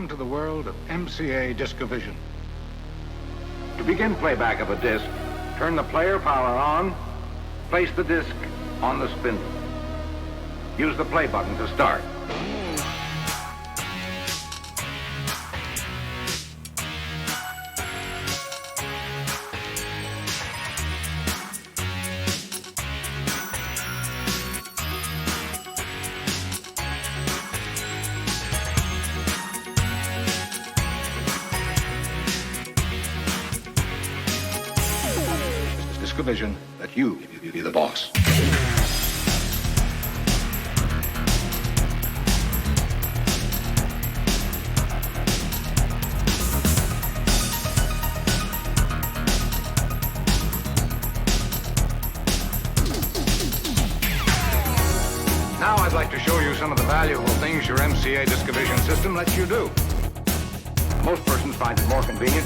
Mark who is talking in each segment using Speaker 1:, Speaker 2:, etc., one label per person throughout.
Speaker 1: Welcome to the world of MCA DiscVision.
Speaker 2: To begin playback of a disc, turn the player power on, place the disc on the spindle. Use the play button to start.
Speaker 1: DiscVision, that you be the boss. Now I'd like to show you some of the valuable things your MCA DiscVision system lets you do.
Speaker 2: Most persons find it more convenient.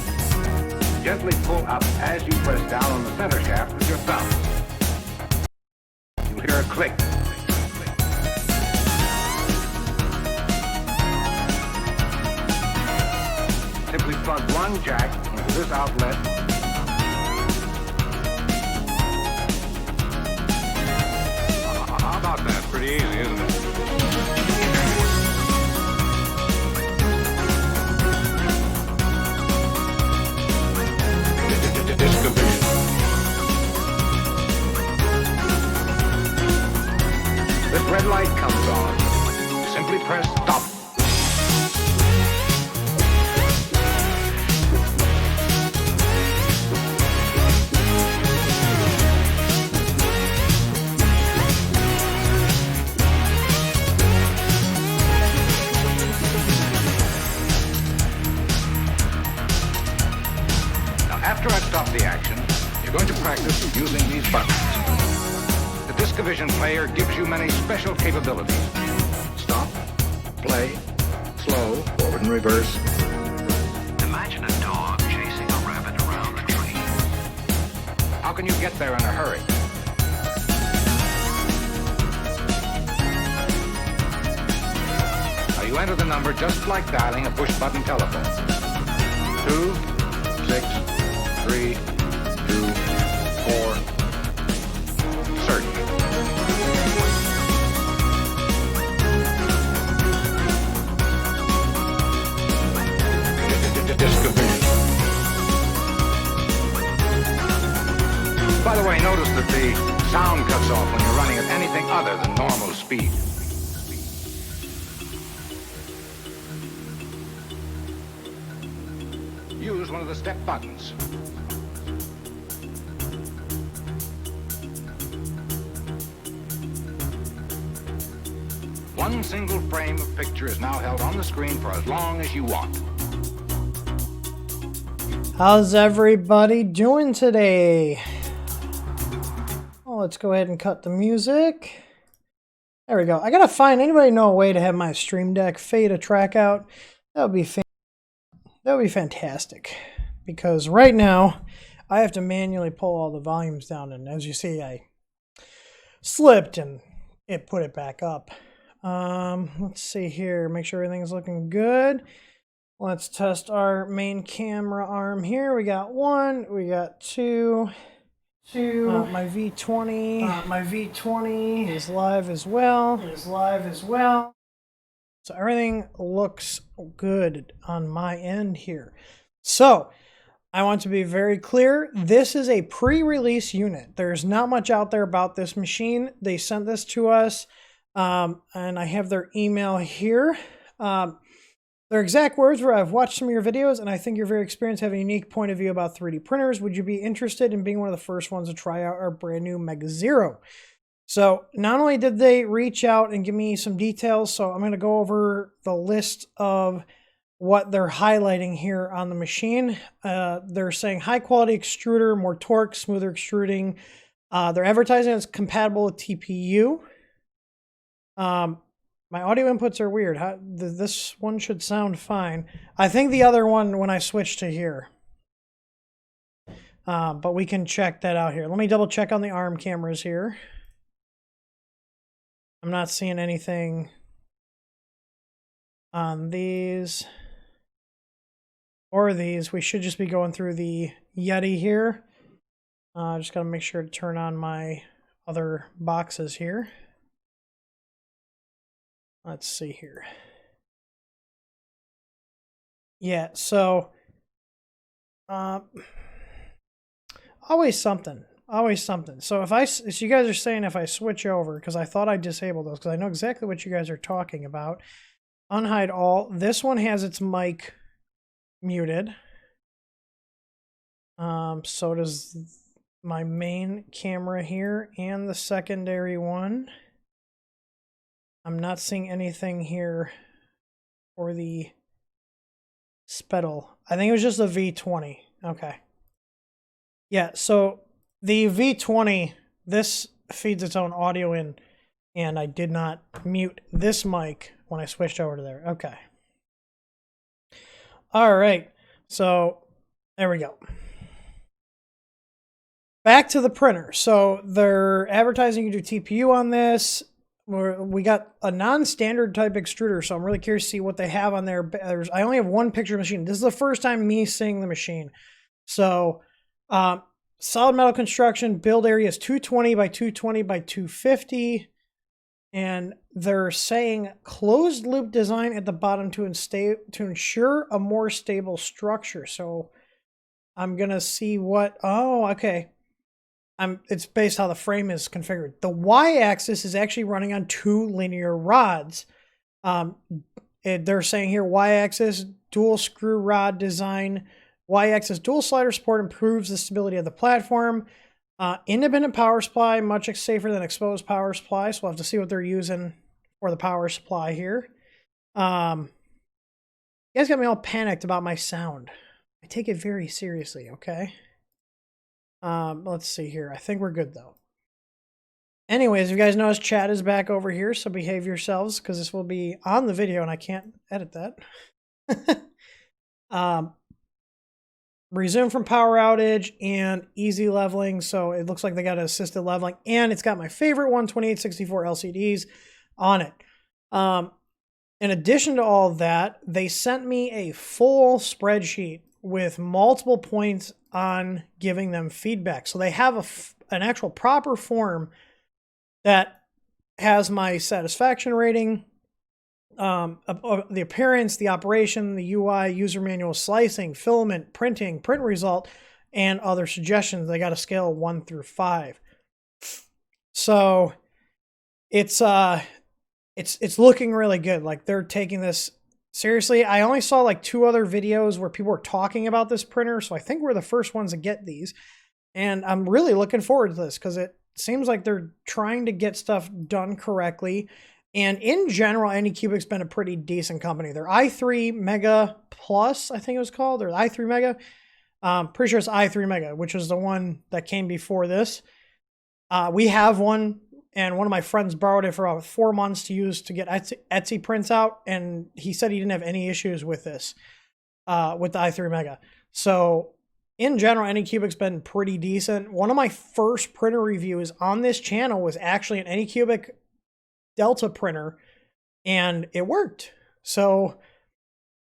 Speaker 2: Gently pull up as you press down on the center shaft with your thumb. You'll hear a click. Simply plug one jack into this outlet.
Speaker 1: How about that? Pretty easy, isn't it? DiscVision.
Speaker 2: This red light comes on.
Speaker 1: Simply press stop. After I've stopped the action, you're going to practice using these buttons. The DiscVision player gives you many special capabilities. Stop, play, slow, forward and reverse.
Speaker 3: Imagine a dog chasing a rabbit around a tree.
Speaker 1: How can you get there in a hurry? Now you enter the number just like dialing a push-button telephone. 2, 6, 3, 2, 4, search. DiscVision. By the way, notice that the sound cuts off when you're running at anything other than normal speed. Use one of the step buttons. One single frame of picture is now held on the screen for as long as you want.
Speaker 4: How's everybody doing today? Oh, let's go ahead and cut the music. There we go. I gotta find, anybody know a way to have my Stream Deck fade a track out? That would be fantastic. Because right now, I have to manually pull all the volumes down, and as you see, I slipped and it put it back up. Let's see here, make sure everything's looking good. Let's test our main camera arm here. We got 1, we got 2. My V20 is live as well. So everything looks good on my end here. So I want to be very clear. This is a pre-release unit. There's not much out there about this machine. They sent this to us. And I have their email here. Their exact words were, I've watched some of your videos and I think you're very experienced, have a unique point of view about 3D printers. Would you be interested in being one of the first ones to try out our brand new Mega Zero? So not only did they reach out and give me some details, so I'm going to go over the list of what they're highlighting here on the machine. They're saying high quality extruder, more torque, smoother extruding. They're advertising it's compatible with TPU. My audio inputs are weird. This one should sound fine. I think the other one when I switch to here. But we can check that out here. Let me double check on the ARM cameras here. I'm not seeing anything on these. or these. We should just be going through the Yeti here. Just got to make sure to turn on my other boxes here. Let's see here. Yeah, so always something. Always something. So so you guys are saying if I switch over, because I thought I disabled those, because I know exactly what you guys are talking about. Unhide all. This one has its mic muted. So does my main camera here and the secondary one. I'm not seeing anything here for the Spettle. I think it was just the V20. Okay. Yeah, so the V20, this feeds its own audio in, and I did not mute this mic when I switched over to there. Okay. All right. So there we go. Back to the printer. So they're advertising you do TPU on this. We got a non-standard type extruder, so I'm really curious to see what they have on there. I only have one picture of the machine. This is the first time me seeing the machine. So solid metal construction, build area is 220 by 220 by 250. And they're saying closed loop design at the bottom to ensure a more stable structure. So I'm going to see what, oh, okay. It's based how the frame is configured. The y-axis is actually running on 2 linear rods. They're saying here y-axis dual screw rod design. Y-axis dual slider support improves the stability of the platform. Independent power supply, much safer than exposed power supply. So we'll have to see what they're using for the power supply here. You guys got me all panicked about my sound. I take it very seriously, okay? Let's see here. I think we're good though. Anyways, you guys notice chat is back over here, so behave yourselves because this will be on the video and I can't edit that. Resume from power outage and easy leveling. So it looks like they got assisted leveling, and it's got my favorite 12864 LCDs on it. In addition to all that, they sent me a full spreadsheet with multiple points on giving them feedback. So they have an actual proper form that has my satisfaction rating, the appearance, the operation, the UI, user manual, slicing, filament, printing, print result, and other suggestions. They got a scale of 1 through 5. So it's looking really good. Like they're taking this seriously. I only saw like 2 other videos where people were talking about this printer, so I think we're the first ones to get these. And I'm really looking forward to this because it seems like they're trying to get stuff done correctly. And in general, AnyCubic's been a pretty decent company. Their i3 Mega Plus, I think it was called, or i3 Mega. Pretty sure it's i3 Mega, which was the one that came before this. We have one, and one of my friends borrowed it for about 4 months to use to get Etsy prints out, and he said he didn't have any issues with this, with the i3 Mega. So in general, AnyCubic's been pretty decent. One of my first printer reviews on this channel was actually an AnyCubic Delta printer, and it worked. So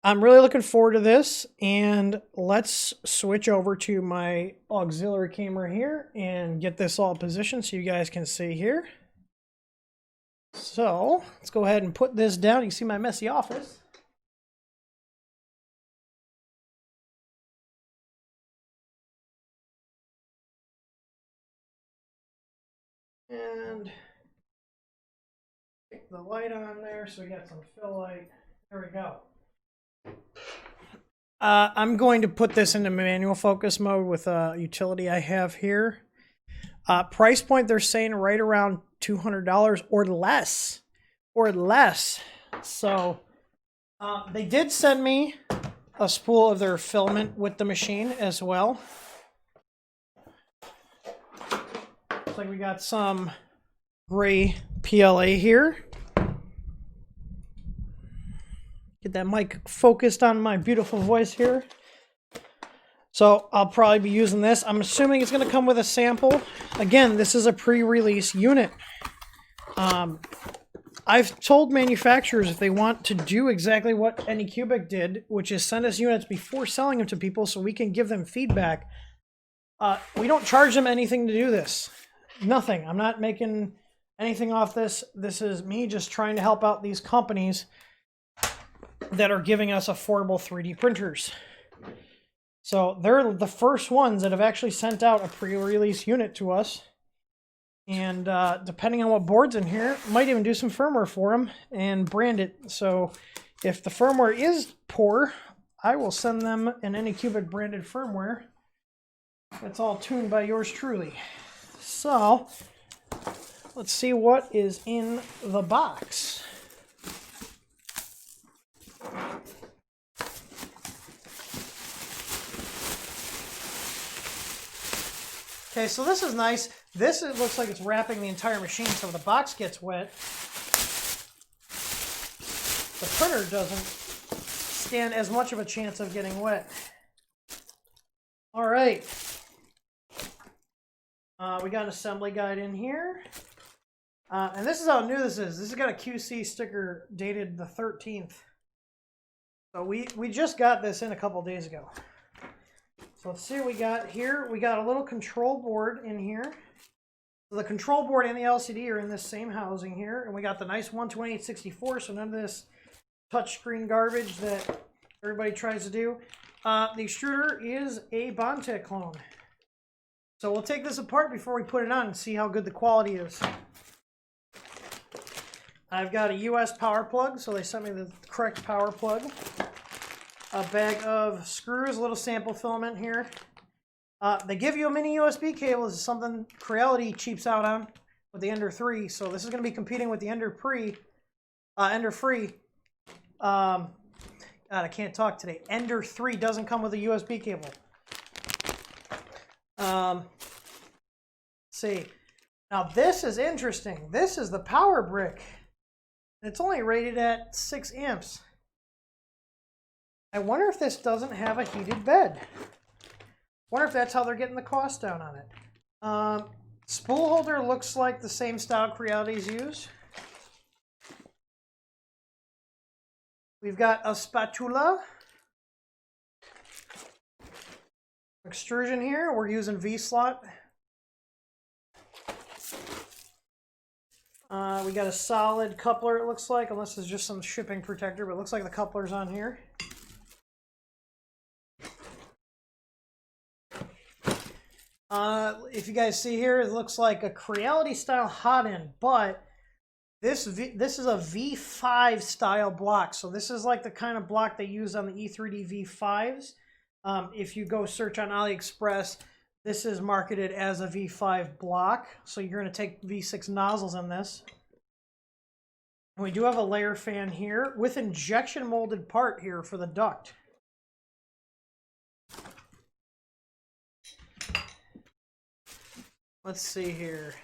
Speaker 4: I'm really looking forward to this, and let's switch over to my auxiliary camera here and get this all positioned so you guys can see here. So let's go ahead and put this down. You can see my messy office. And take the light on there so we got some fill light. There we go. I'm going to put this into manual focus mode with a utility I have here. Price point, they're saying right around $200 or less. So they did send me a spool of their filament with the machine as well. Looks like we got some gray PLA here. Get that mic focused on my beautiful voice here. So I'll probably be using this. I'm assuming it's going to come with a sample. Again, this is a pre-release unit. I've told manufacturers if they want to do exactly what AnyCubic did, which is send us units before selling them to people so we can give them feedback. We don't charge them anything to do this. Nothing. I'm not making anything off this. This is me just trying to help out these companies that are giving us affordable 3D printers. So they're the first ones that have actually sent out a pre-release unit to us. And depending on what board's in here, might even do some firmware for them and brand it. So if the firmware is poor, I will send them an AnyCubic branded firmware. That's all tuned by yours truly. So let's see what is in the box. Okay, so this is nice. This, it looks like it's wrapping the entire machine, so if the box gets wet, the printer doesn't stand as much of a chance of getting wet. All right. We got an assembly guide in here. And this is how new this is. This has got a QC sticker dated the 13th. So we just got this in a couple days ago. So let's see what we got here. We got a little control board in here. So the control board and the LCD are in this same housing here. And we got the nice 128/64, so none of this touchscreen garbage that everybody tries to do. The extruder is a Bondtech clone. So we'll take this apart before we put it on and see how good the quality is. I've got a US power plug, so they sent me the correct power plug. A bag of screws, a little sample filament here. They give you a mini USB cable. This is something Creality cheaps out on with the Ender 3. So this is going to be competing with the Ender Free. God, I can't talk today. Ender 3 doesn't come with a USB cable. Let's see. Now this is interesting. This is the power brick. It's only rated at 6 amps. I wonder if this doesn't have a heated bed. Wonder if that's how they're getting the cost down on it. Spool holder looks like the same style Creality's used. We've got a spatula. Extrusion here. We're using V-slot. We got a solid coupler, it looks like, unless it's just some shipping protector, but it looks like the coupler's on here. If you guys see here, it looks like a Creality style hot end, but this is a V5 style block. So this is like the kind of block they use on the E3D V5s. If you go search on AliExpress, this is marketed as a V5 block. So you're going to take V6 nozzles in this. And we do have a layer fan here with injection molded part here for the duct. Let's see here.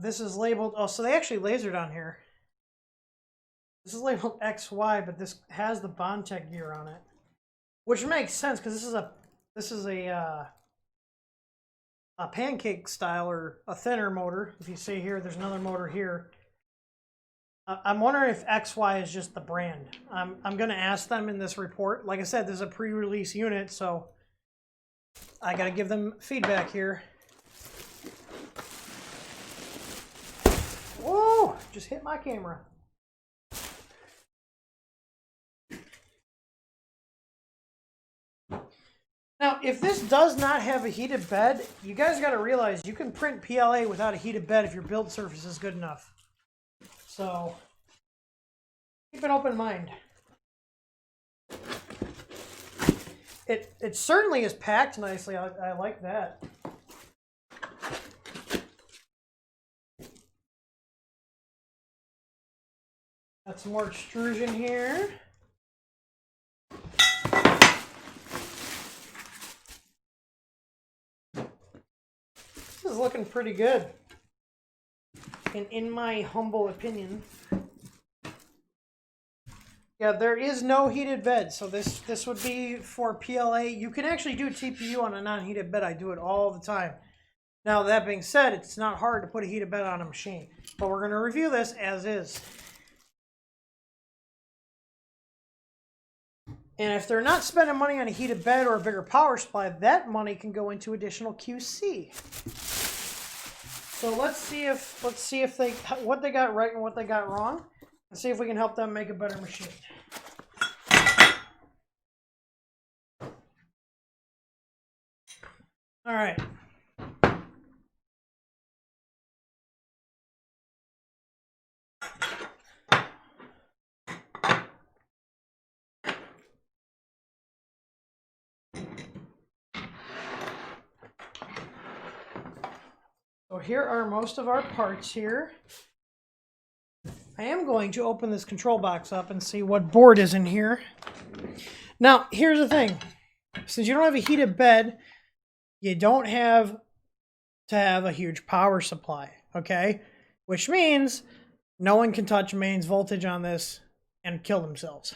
Speaker 4: This is labeled, oh, so they actually lasered on here. This is labeled XY, but this has the Bondtech gear on it, which makes sense because this is a pancake style or a thinner motor. If you see here, there's another motor here. I'm wondering if XY is just the brand. I'm going to ask them in this report. Like I said, this is a pre-release unit, so I got to give them feedback here. Whoa! Just hit my camera. Now, if this does not have a heated bed, you guys got to realize you can print PLA without a heated bed if your build surface is good enough. So, keep an open mind. It certainly is packed nicely. I like that. Got some more extrusion here. This is looking pretty good, in my humble opinion. Yeah, there is no heated bed, so this would be for PLA. You can actually do TPU on a non-heated bed. I do it all the time. Now, that being said, it's not hard to put a heated bed on a machine. But we're going to review this as is. And if they're not spending money on a heated bed or a bigger power supply, that money can go into additional QC. So let's see if they what they got right and what they got wrong, and see if we can help them make a better machine. All right. So here are most of our parts here. I am going to open this control box up and see what board is in here. Now, here's the thing. Since you don't have a heated bed, you don't have to have a huge power supply, okay? Which means no one can touch mains voltage on this and kill themselves.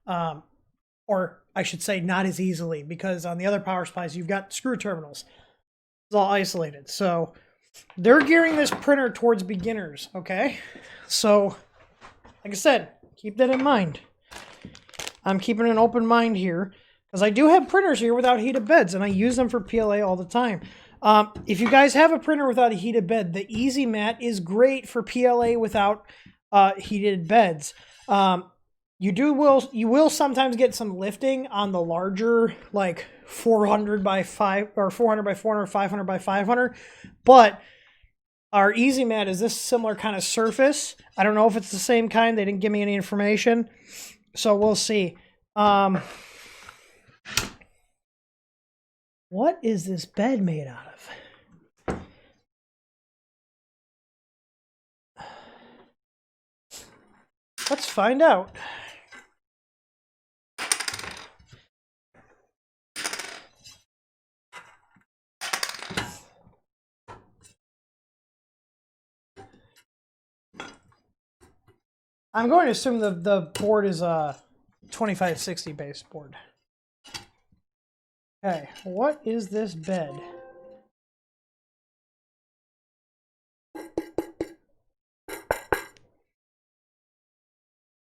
Speaker 4: Or I should say not as easily, because on the other power supplies, you've got screw terminals. It's all isolated. So they're gearing this printer towards beginners, okay? So, like I said, keep that in mind. I'm keeping an open mind here, because I do have printers here without heated beds, and I use them for PLA all the time. If you guys have a printer without a heated bed, the Easy Mat is great for PLA without heated beds. You will sometimes get some lifting on the larger, like 400 by 5 or 400 by 400, 500 by 500, but our Easy Mat is this similar kind of surface. I don't know if it's the same kind. They didn't give me any information, so we'll see. What is this bed made out of? Let's find out. I'm going to assume the board is a 2560 base board. Okay, what is this bed?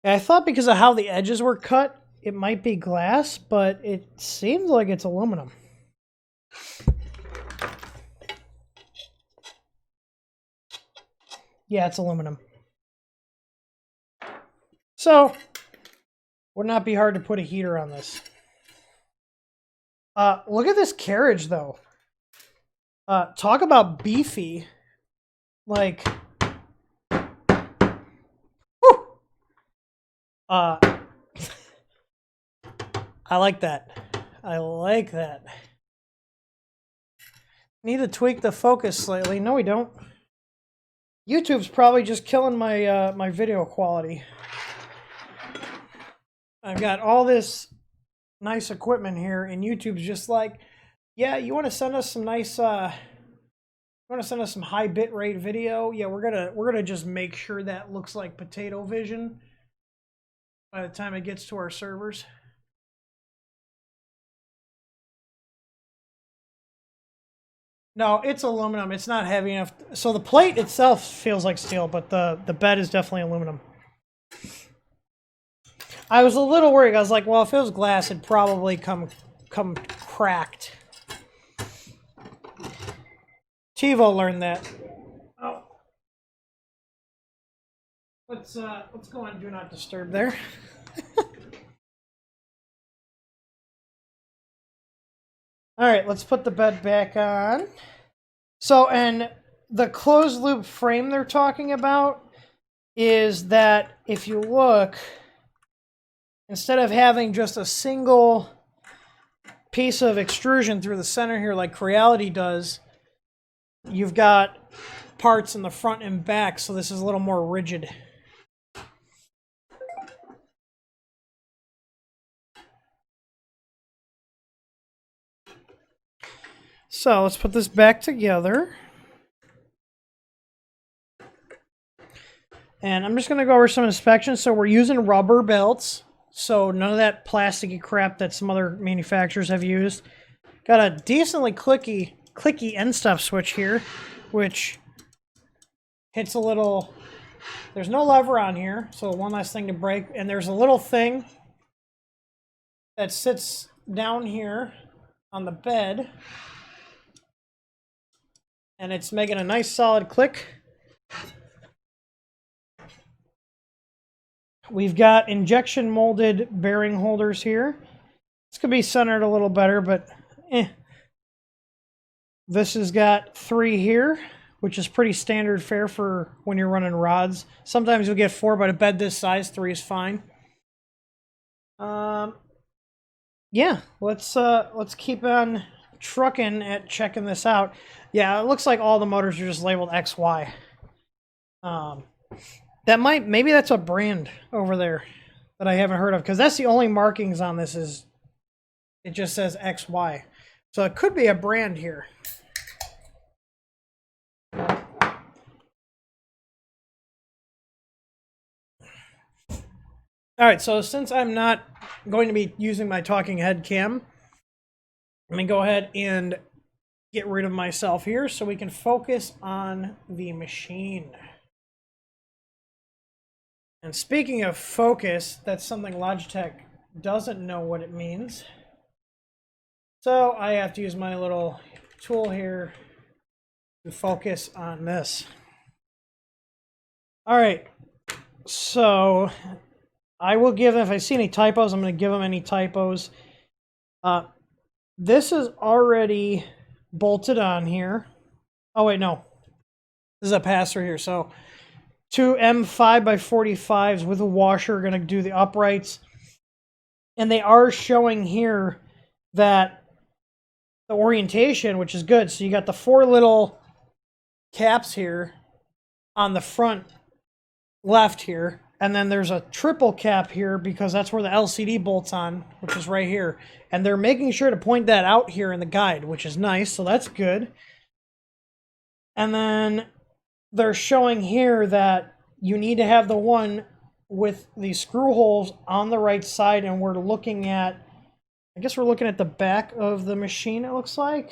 Speaker 4: I thought because of how the edges were cut, it might be glass, but it seems like it's aluminum. Yeah, it's aluminum. So, would not be hard to put a heater on this. Look at this carriage, though. Talk about beefy. Like, whew! I like that. I like that. Need to tweak the focus slightly. No, we don't. YouTube's probably just killing my my video quality. I've got all this nice equipment here, and YouTube's just like, yeah, you want to send us some nice, you want to send us some high bitrate video? Yeah, we're gonna just make sure that looks like potato vision by the time it gets to our servers. No, it's aluminum. It's not heavy enough. So the plate itself feels like steel, but the bed is definitely aluminum. I was a little worried. I was like, well, if it was glass, it'd probably come cracked. Chivo learned that. Oh. Let's go on Do Not Disturb there. All right, let's put the bed back on. So, and the closed loop frame they're talking about is that if you look, instead of having just a single piece of extrusion through the center here like Creality does, you've got parts in the front and back, so this is a little more rigid. So let's put this back together. And I'm just going to go over some inspections. So we're using rubber belts. So none of that plasticky crap that some other manufacturers have used. Got a decently clicky end stop switch here, which hits a little, there's no lever on here, so one less thing to break, and there's a little thing that sits down here on the bed, and it's making a nice solid click. We've got injection molded bearing holders here. This could be centered a little better, but This has got 3 here, which is pretty standard fare for when you're running rods. Sometimes you'll get 4, but a bed this size, 3 is fine. Yeah, let's keep on trucking at checking this out. Yeah, it looks like all the motors are just labeled XY. Maybe that's a brand over there that I haven't heard of, because that's the only markings on this, is it just says XY. So it could be a brand here. All right, so since I'm not going to be using my talking head cam, let me go ahead and get rid of myself here so we can focus on the machine. And speaking of focus, that's something Logitech doesn't know what it means. So I have to use my little tool here to focus on this. All right, so I will give them, if I see any typos, I'm going to give them any typos. This is already bolted on here. Oh, wait, no. This is a pass-through here. So 2 M5x45s with a washer are going to do the uprights. And they are showing here that the orientation, which is good. So you got the 4 little caps here on the front left here. And then there's a triple cap here because that's where the LCD bolts on, which is right here. And they're making sure to point that out here in the guide, which is nice. So that's good. And then they're showing here that you need to have the one with the screw holes on the right side. And we're looking at, I guess we're looking at the back of the machine, it looks like.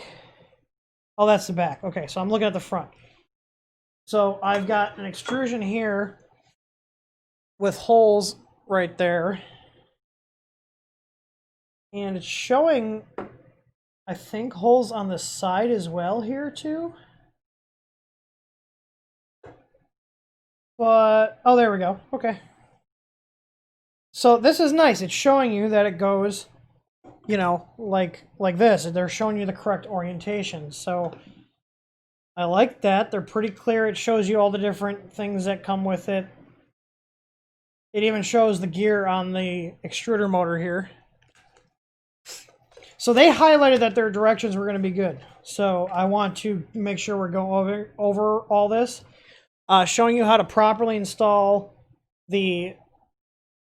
Speaker 4: Oh, that's the back. Okay, so I'm looking at the front. So I've got an extrusion here with holes right there. And it's showing, I think, holes on the side as well here too. But, oh, there we go. Okay. So this is nice. It's showing you that it goes, you know, like this. They're showing you the correct orientation. So I like that. They're pretty clear. It shows you all the different things that come with it. It even shows the gear on the extruder motor here. So they highlighted that their directions were going to be good. So I want to make sure we're going over all this. Showing you how to properly install the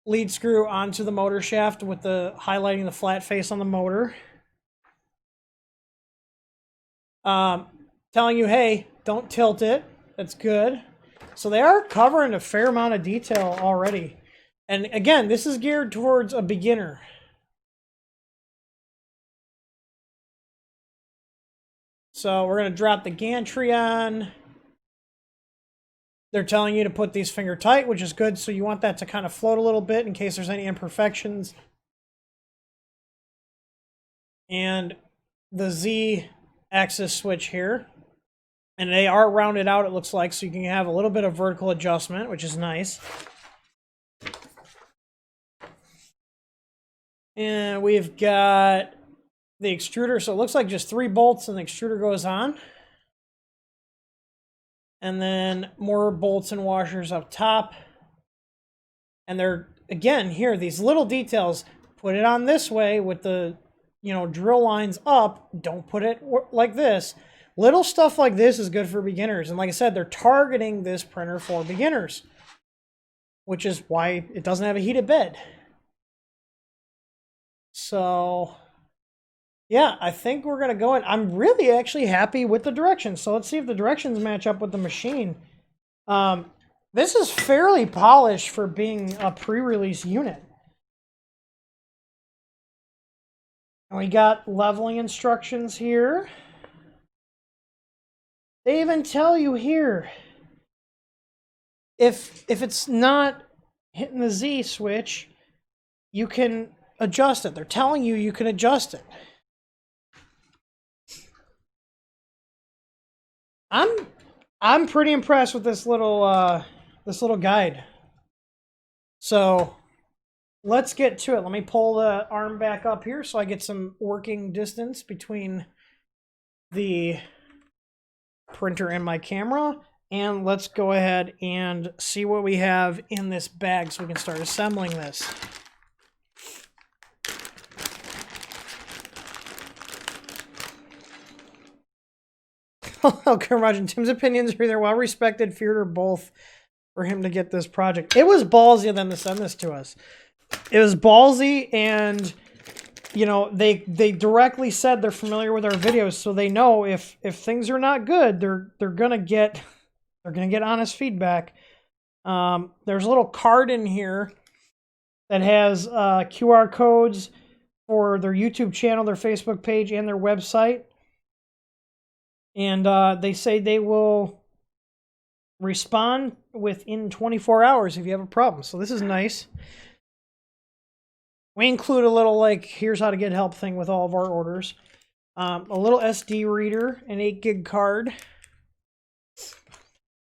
Speaker 4: lead screw onto the motor shaft with the highlighting the flat face on the motor. Telling you, hey, don't tilt it. That's good. So they are covering a fair amount of detail already. And again, this is geared towards a beginner. So we're going to drop the gantry on. They're telling you to put these finger tight, which is good. So you want that to kind of float a little bit in case there's any imperfections. And the Z axis switch here. And they are rounded out, it looks like, so you can have a little bit of vertical adjustment, which is nice. And we've got the extruder, so it looks like just 3 bolts and the extruder goes on. And then more bolts and washers up top. And they're, again, here, these little details. Put it on this way with the, you know, drill lines up. Don't put it like this. Little stuff like this is good for beginners. And like I said, they're targeting this printer for beginners, which is why it doesn't have a heated bed. So, yeah, I think we're going to go in. I'm really actually happy with the directions. So let's see if the directions match up with the machine. This is fairly polished for being a pre-release unit. And we got leveling instructions here. They even tell you here, if it's not hitting the Z switch, you can adjust it. They're telling you you can adjust it. I'm pretty impressed with this little guide. So let's get to it. Let me pull the arm back up here so I get some working distance between the printer and my camera. And let's go ahead and see what we have in this bag so we can start assembling this. Okay, Roger. Tim's opinions are either well respected, feared, or both for him to get this project. It was ballsy of them to send this to us. It was ballsy, and you know, they directly said they're familiar with our videos, so they know if things are not good, they're gonna get honest feedback. There's a little card in here that has QR codes for their YouTube channel, their Facebook page, and their website. And they say they will respond within 24 hours if you have a problem. So this is nice. We include a little, like, here's how to get help thing with all of our orders. A little SD reader, an 8 gig card.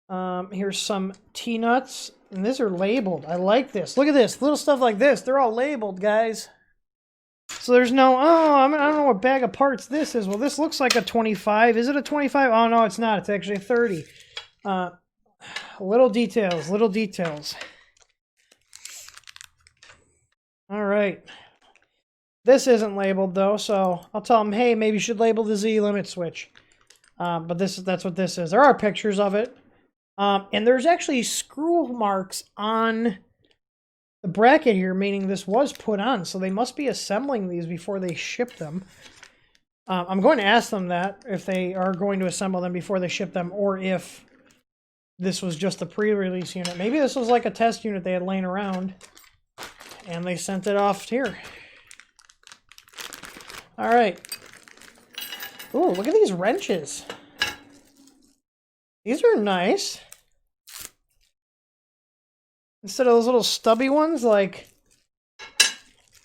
Speaker 4: Here's some T-nuts. And these are labeled. I like this. Look at this. Little stuff like this. They're all labeled, guys. So there's no, I don't know what bag of parts this is. Well, this looks like a 25. Is it a 25? Oh, no, it's not. It's actually a 30. Little details, little details. All right. This isn't labeled, though, so I'll tell them, hey, maybe you should label the Z limit switch. But that's what this is. There are pictures of it. And there's actually screw marks on the bracket here, meaning this was put on, so they must be assembling these before they ship them. I'm going to ask them that, if they are going to assemble them before they ship them, or if this was just a pre-release unit. Maybe this was like a test unit they had laying around, and they sent it off here. All right. Ooh, look at these wrenches. These are nice. Instead of those little stubby ones, like,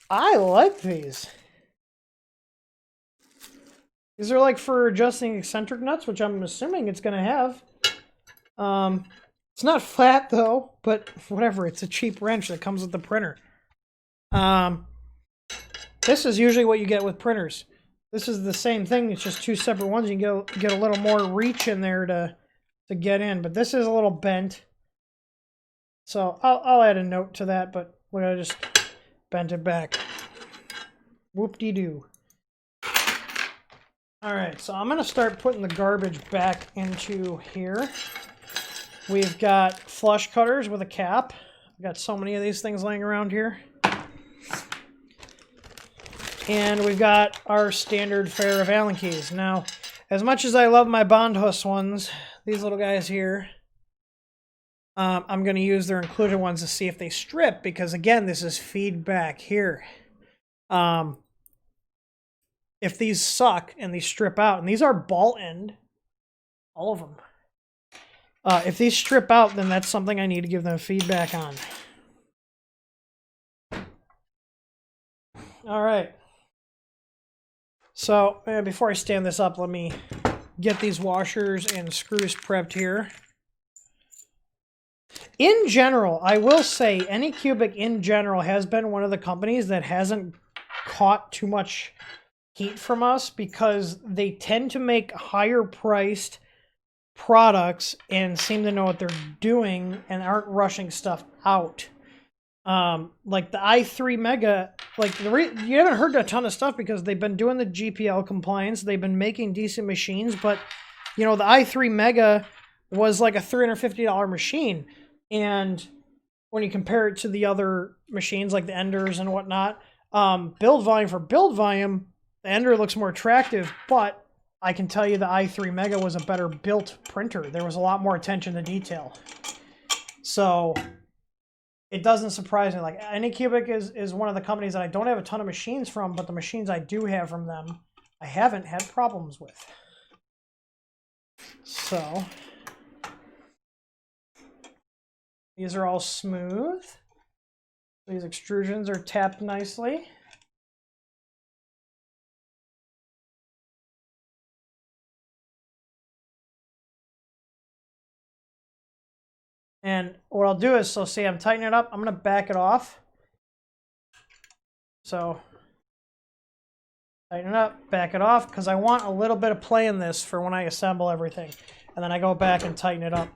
Speaker 4: I like these. These are like for adjusting eccentric nuts, which I'm assuming it's going to have. It's not flat though, but whatever. It's a cheap wrench that comes with the printer. This is usually what you get with printers. This is the same thing. It's just two separate ones. You can get a little more reach in there to get in, but this is a little bent. So I'll add a note to that, but look, I just bent it back. Whoop-de-doo. All right, so I'm going to start putting the garbage back into here. We've got flush cutters with a cap. I've got so many of these things laying around here. And we've got our standard fare of Allen keys. Now, as much as I love my Bondhus ones, these little guys here, I'm going to use their included ones to see if they strip, because again, this is feedback here. If these suck and these strip out, and these are ball end, all of them. If these strip out, then that's something I need to give them feedback on. All right. So before I stand this up, let me get these washers and screws prepped here. In general, I will say AnyCubic in general has been one of the companies that hasn't caught too much heat from us, because they tend to make higher priced products and seem to know what they're doing and aren't rushing stuff out. Like the i3 Mega, like you haven't heard a ton of stuff because they've been doing the GPL compliance. They've been making decent machines, but you know, the i3 Mega was like a $350 machine. And when you compare it to the other machines like the Enders and whatnot, build volume for build volume, the Ender looks more attractive, but I can tell you the i3 Mega was a better built printer. There was a lot more attention to detail. So it doesn't surprise me. Like AnyCubic is one of the companies that I don't have a ton of machines from, but the machines I do have from them, I haven't had problems with. So These are all smooth. These extrusions are tapped nicely. And what I'll do is, so see, I'm tightening it up. I'm going to back it off. So tighten it up, back it off, because I want a little bit of play in this for when I assemble everything. And then I go back and tighten it up.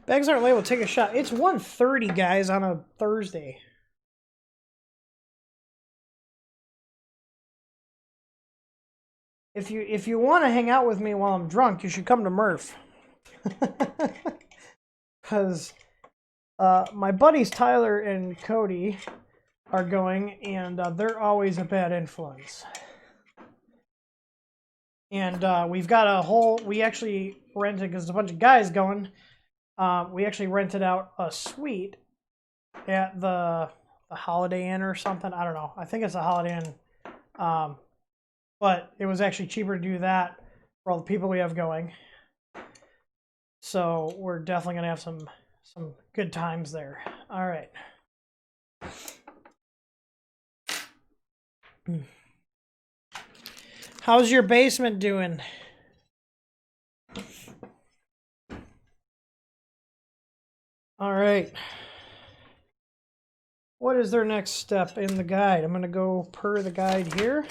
Speaker 4: Bags aren't labeled. Take a shot. It's 1:30, guys, on a Thursday. If you want to hang out with me while I'm drunk, you should come to Murph. Because my buddies Tyler and Cody are going, and they're always a bad influence. And we've got a whole, we actually rented, because there's a bunch of guys going, we actually rented out a suite at the Holiday Inn or something. I don't know. I think it's a Holiday Inn. But it was actually cheaper to do that for all the people we have going. So we're definitely going to have some good times there. All right. How's your basement doing? All right. What is their next step in the guide? I'm going to go per the guide here.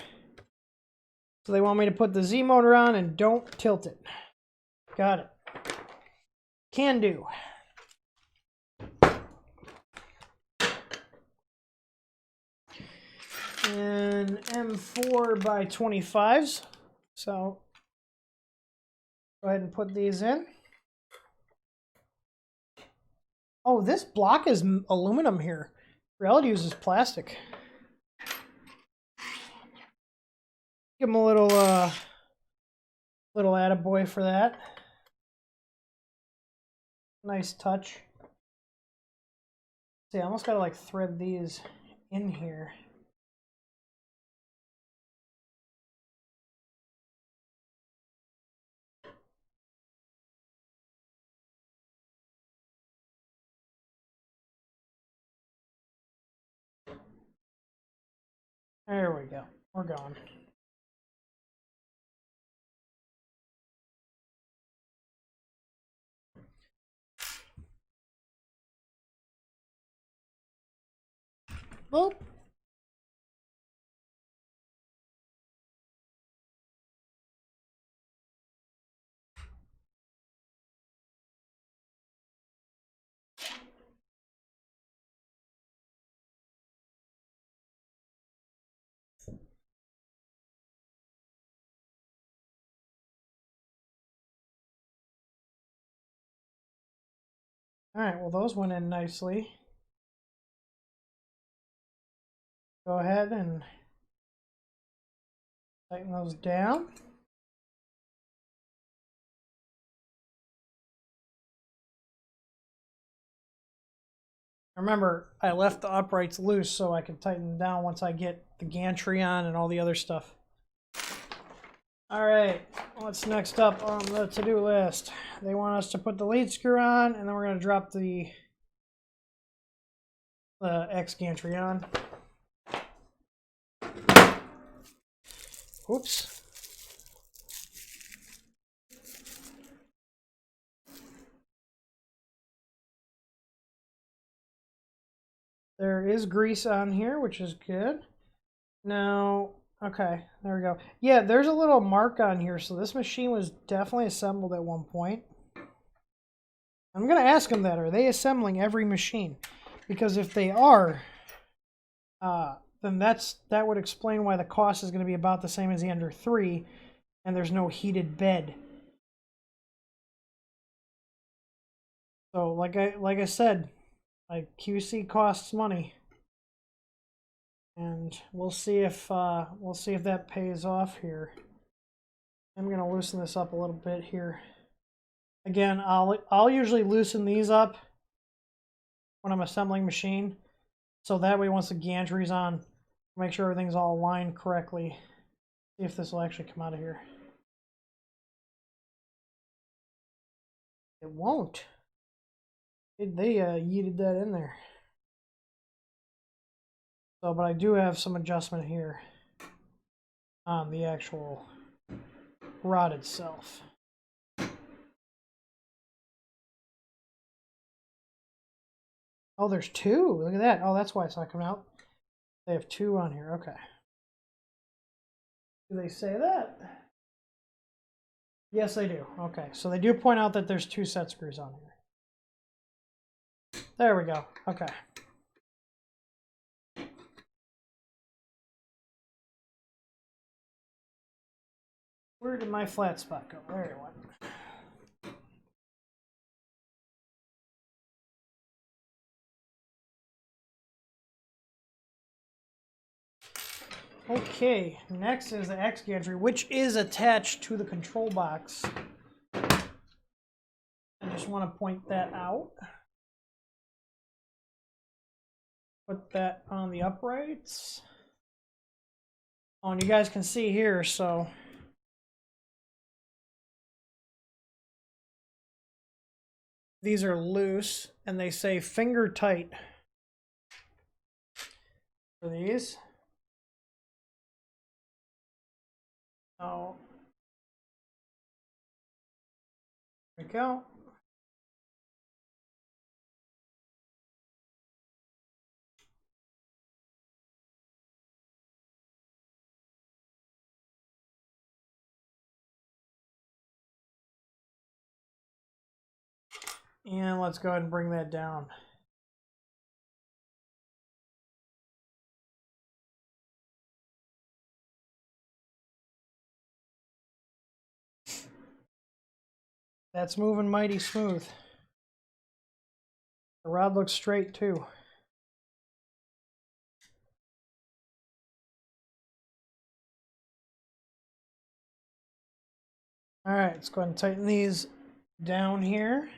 Speaker 4: So they want me to put the Z motor on and don't tilt it. Got it. Can do. And M4 by 25s. So go ahead and put these in. Oh, this block is aluminum here. Reality uses plastic. Give him a little attaboy for that. Nice touch. See, I almost gotta like thread these in here. There we go. We're going. Boop. All right, well, those went in nicely. Go ahead and tighten those down. Remember, I left the uprights loose so I can tighten them down once I get the gantry on and all the other stuff. All right, what's next up on the to-do list? They want us to put the lead screw on, and then we're going to drop the X gantry on. Oops. There is grease on here, which is good. Now, okay, there we go. Yeah, there's a little mark on here, so this machine was definitely assembled at one point. I'm going to ask them that. Are they assembling every machine? Because if they are, then that would explain why the cost is going to be about the same as the Ender 3, and there's no heated bed. So, like I said, like QC costs money, and we'll see if that pays off here. I'm going to loosen this up a little bit here. Again, I'll usually loosen these up when I'm assembling machine, So that way, once the gantry's on, make sure everything's all aligned correctly. See if this will actually come out of here. It won't. They yeeted that in there. So, but I do have some adjustment here on the actual rod itself. Oh, there's two. Look at that. Oh, that's why it's not coming out. They have two on here. Okay. Do they say that? Yes, they do. Okay, so they do point out that there's two set screws on here. There we go. Okay. Where did my flat spot go? There it went. Okay, next is the X gantry, which is attached to the control box. I just want to point that out. Put that on the uprights. Oh, and you guys can see here, so these are loose, and they say finger tight for these. Oh, there we go. And let's go ahead and bring that down. That's moving mighty smooth. The rod looks straight too. All right, let's go ahead and tighten these down here.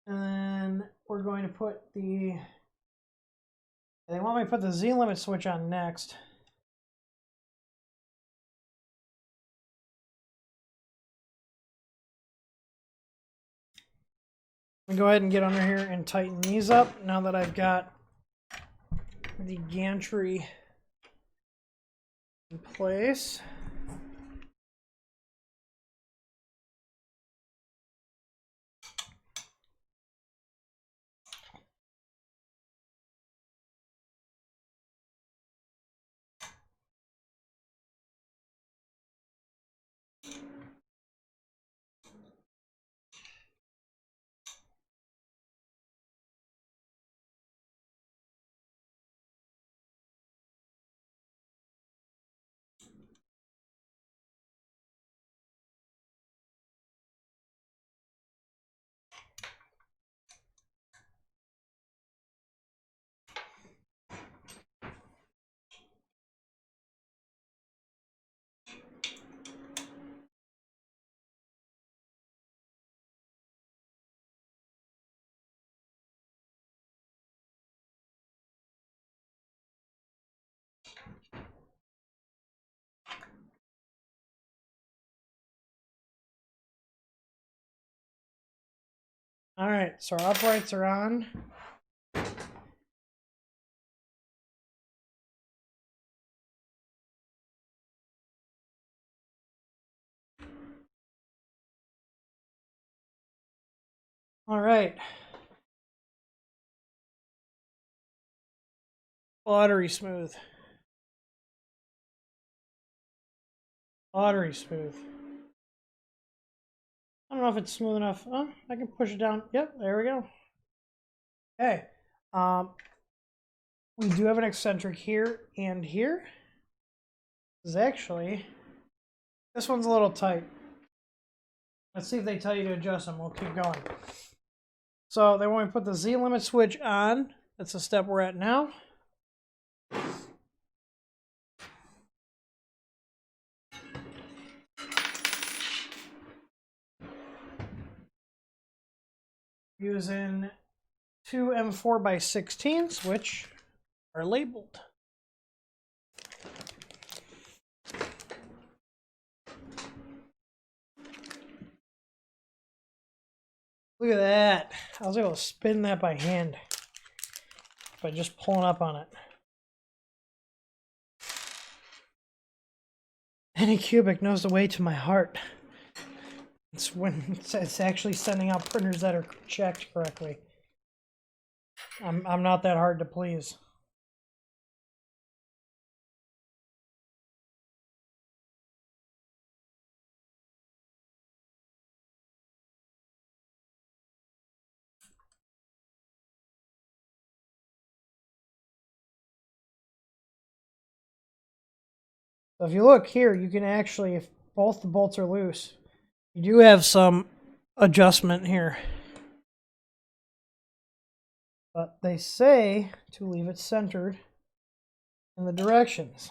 Speaker 4: And then we're going to put they want me to put the Z limit switch on next. Let me go ahead and get under here and tighten these up now that I've got the gantry in place. All right, so our uprights are on. All right. Watery smooth. Watery smooth. I don't know if it's smooth enough. Oh, I can push it down. Yep, there we go. Okay. We do have an eccentric here and here. This is actually, this one's a little tight. Let's see if they tell you to adjust them. We'll keep going. So they want me to put the Z limit switch on. That's the step we're at now. Using two M4x16s, which are labeled. Look at that. I was able to spin that by hand by just pulling up on it. AnyCubic knows the way to my heart. It's when it's actually sending out printers that are checked correctly. I'm not that hard to please. So if you look here, you can actually, if both the bolts are loose, you do have some adjustment here. But they say to leave it centered in the directions.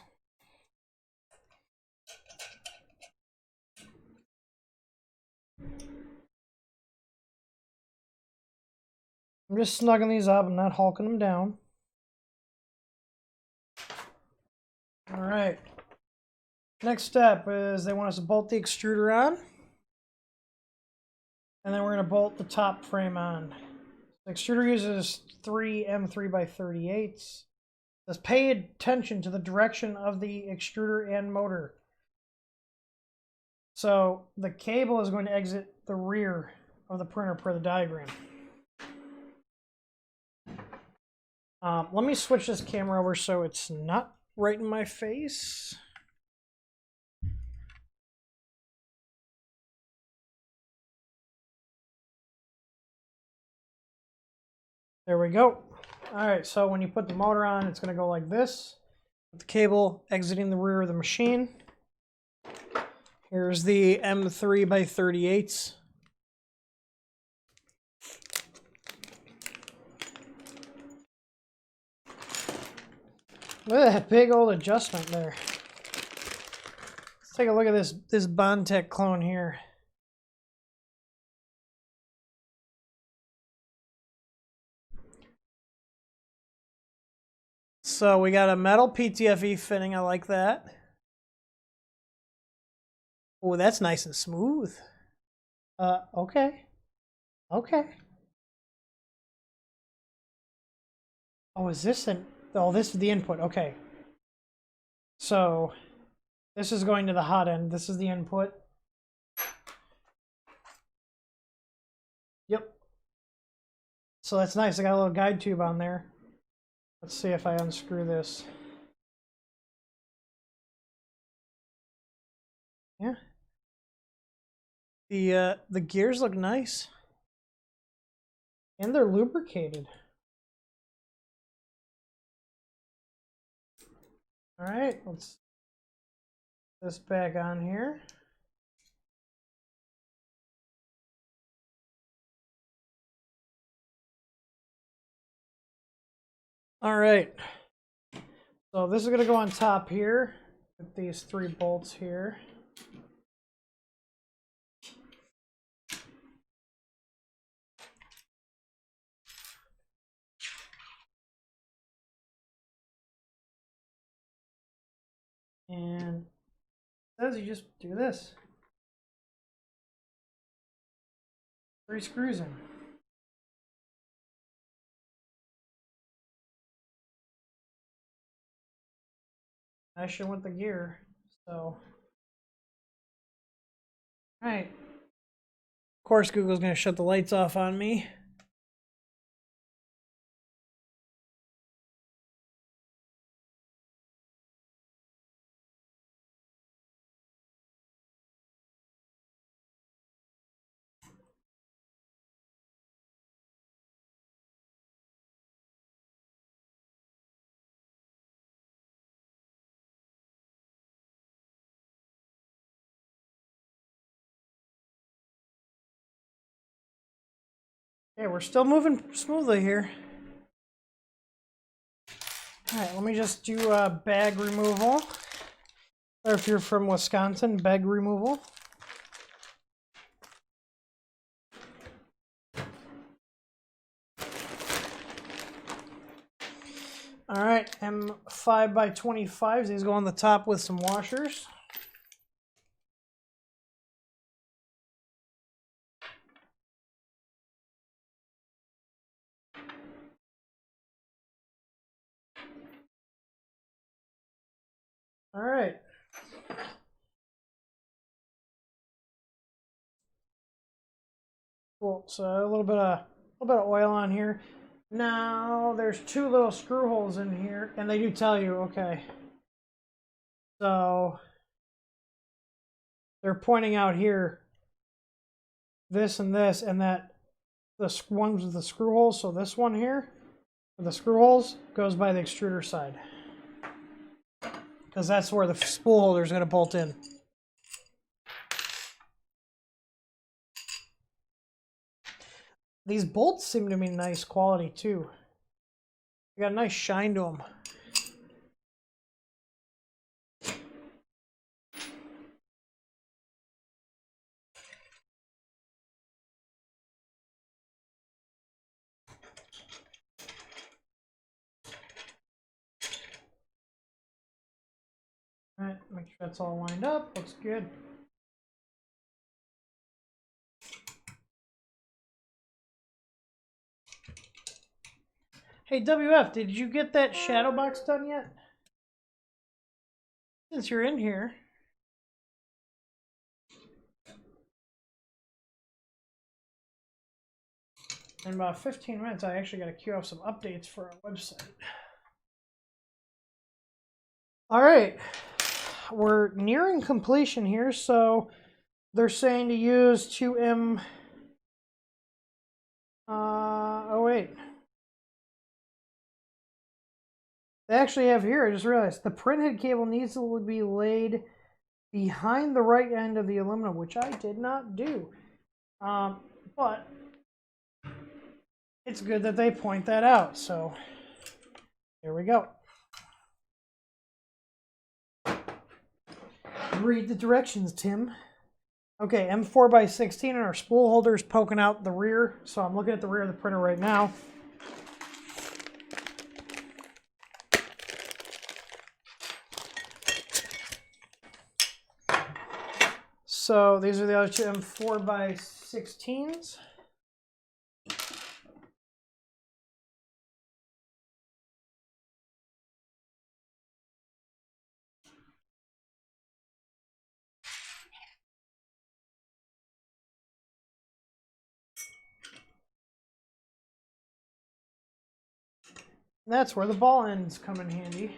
Speaker 4: I'm just snugging these up. I'm not hulking them down. All right. Next step is they want us to bolt the extruder on. And then we're going to bolt the top frame on. The extruder uses 3 M3x38s. It says pay attention to the direction of the extruder and motor. So the cable is going to exit the rear of the printer per the diagram. Let me switch this camera over so it's not right in my face. There we go. All right, so when you put the motor on, it's going to go like this, with the cable exiting the rear of the machine. Here's the M3x38s. Look at that big old adjustment there. Let's take a look at this Bondtech clone here. So we got a metal PTFE fitting. I like that. Oh, that's nice and smooth. Okay. Okay. Oh, is this an... Oh, this is the input. Okay. So this is going to the hot end. This is the input. Yep. So that's nice. I got a little guide tube on there. Let's see if I unscrew this. Yeah. The gears look nice. And they're lubricated. All right, let's put this back on here. All right, so this is going to go on top here with these 3 bolts here. And it says you just do this. 3 screws in. I should want the gear, so. Alright. Of course, Google's going to shut the lights off on me. Okay, we're still moving smoothly here. Alright, let me just do bag removal. Or if you're from Wisconsin, bag removal. All right, M5 by 25s. These go on the top with some washers. All right. Cool. So a little bit of oil on here. Now there's two little screw holes in here, and they do tell you, okay. So they're pointing out here this and this, and that the ones with the screw holes. So this one here with the screw holes goes by the extruder side, because that's where the spool holder is going to bolt in. These bolts seem to be nice quality too. They got a nice shine to them. All right, make sure that's all lined up. Looks good. Hey, WF, did you get that shadow box done yet? Since you're in here. In about 15 minutes, I actually got to queue up some updates for our website. All right, we're nearing completion here, so they're saying to use 2M. Oh wait. They actually have here, I just realized, the printhead cable needs to be laid behind the right end of the aluminum, which I did not do. But it's good that they point that out, so here we go. Read the directions, Tim. Okay, M4 by 16 and our spool holder is poking out the rear, so I'm looking at the rear of the printer right now. So these are the other two M4 by 16s. That's where the ball ends come in handy.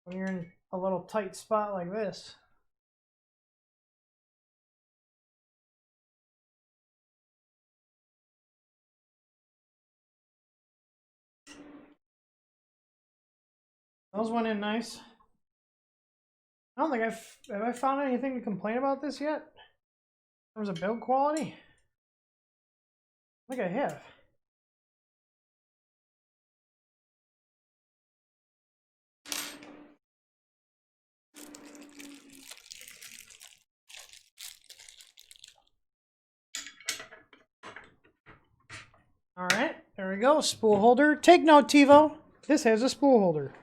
Speaker 4: When you're in a little tight spot like this. Those went in nice. I don't think have I found anything to complain about this yet? In terms of build quality? I think I have. All right, there we go. Spool holder. Take note, TiVo. This has a spool holder.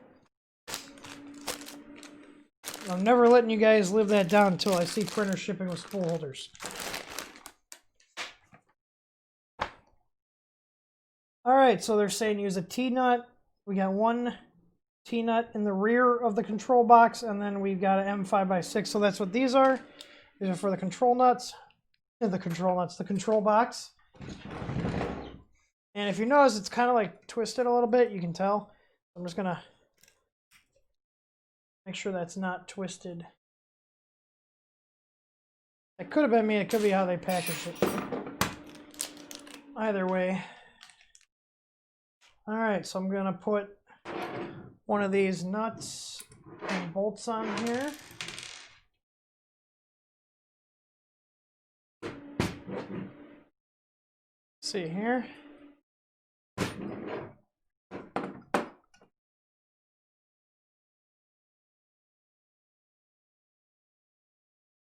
Speaker 4: I'm never letting you guys live that down until I see printers shipping with spool holders. All right, so they're saying use a T-nut. We got one T-nut in the rear of the control box, and then we've got an M5 by 6. So that's what these are. These are for the control nuts. The control box. And if you notice, it's kind of like twisted a little bit. You can tell. I'm just gonna make sure that's not twisted. It could have been me. It could be how they packaged it. Either way. All right, so I'm gonna put one of these nuts and bolts on here. See here.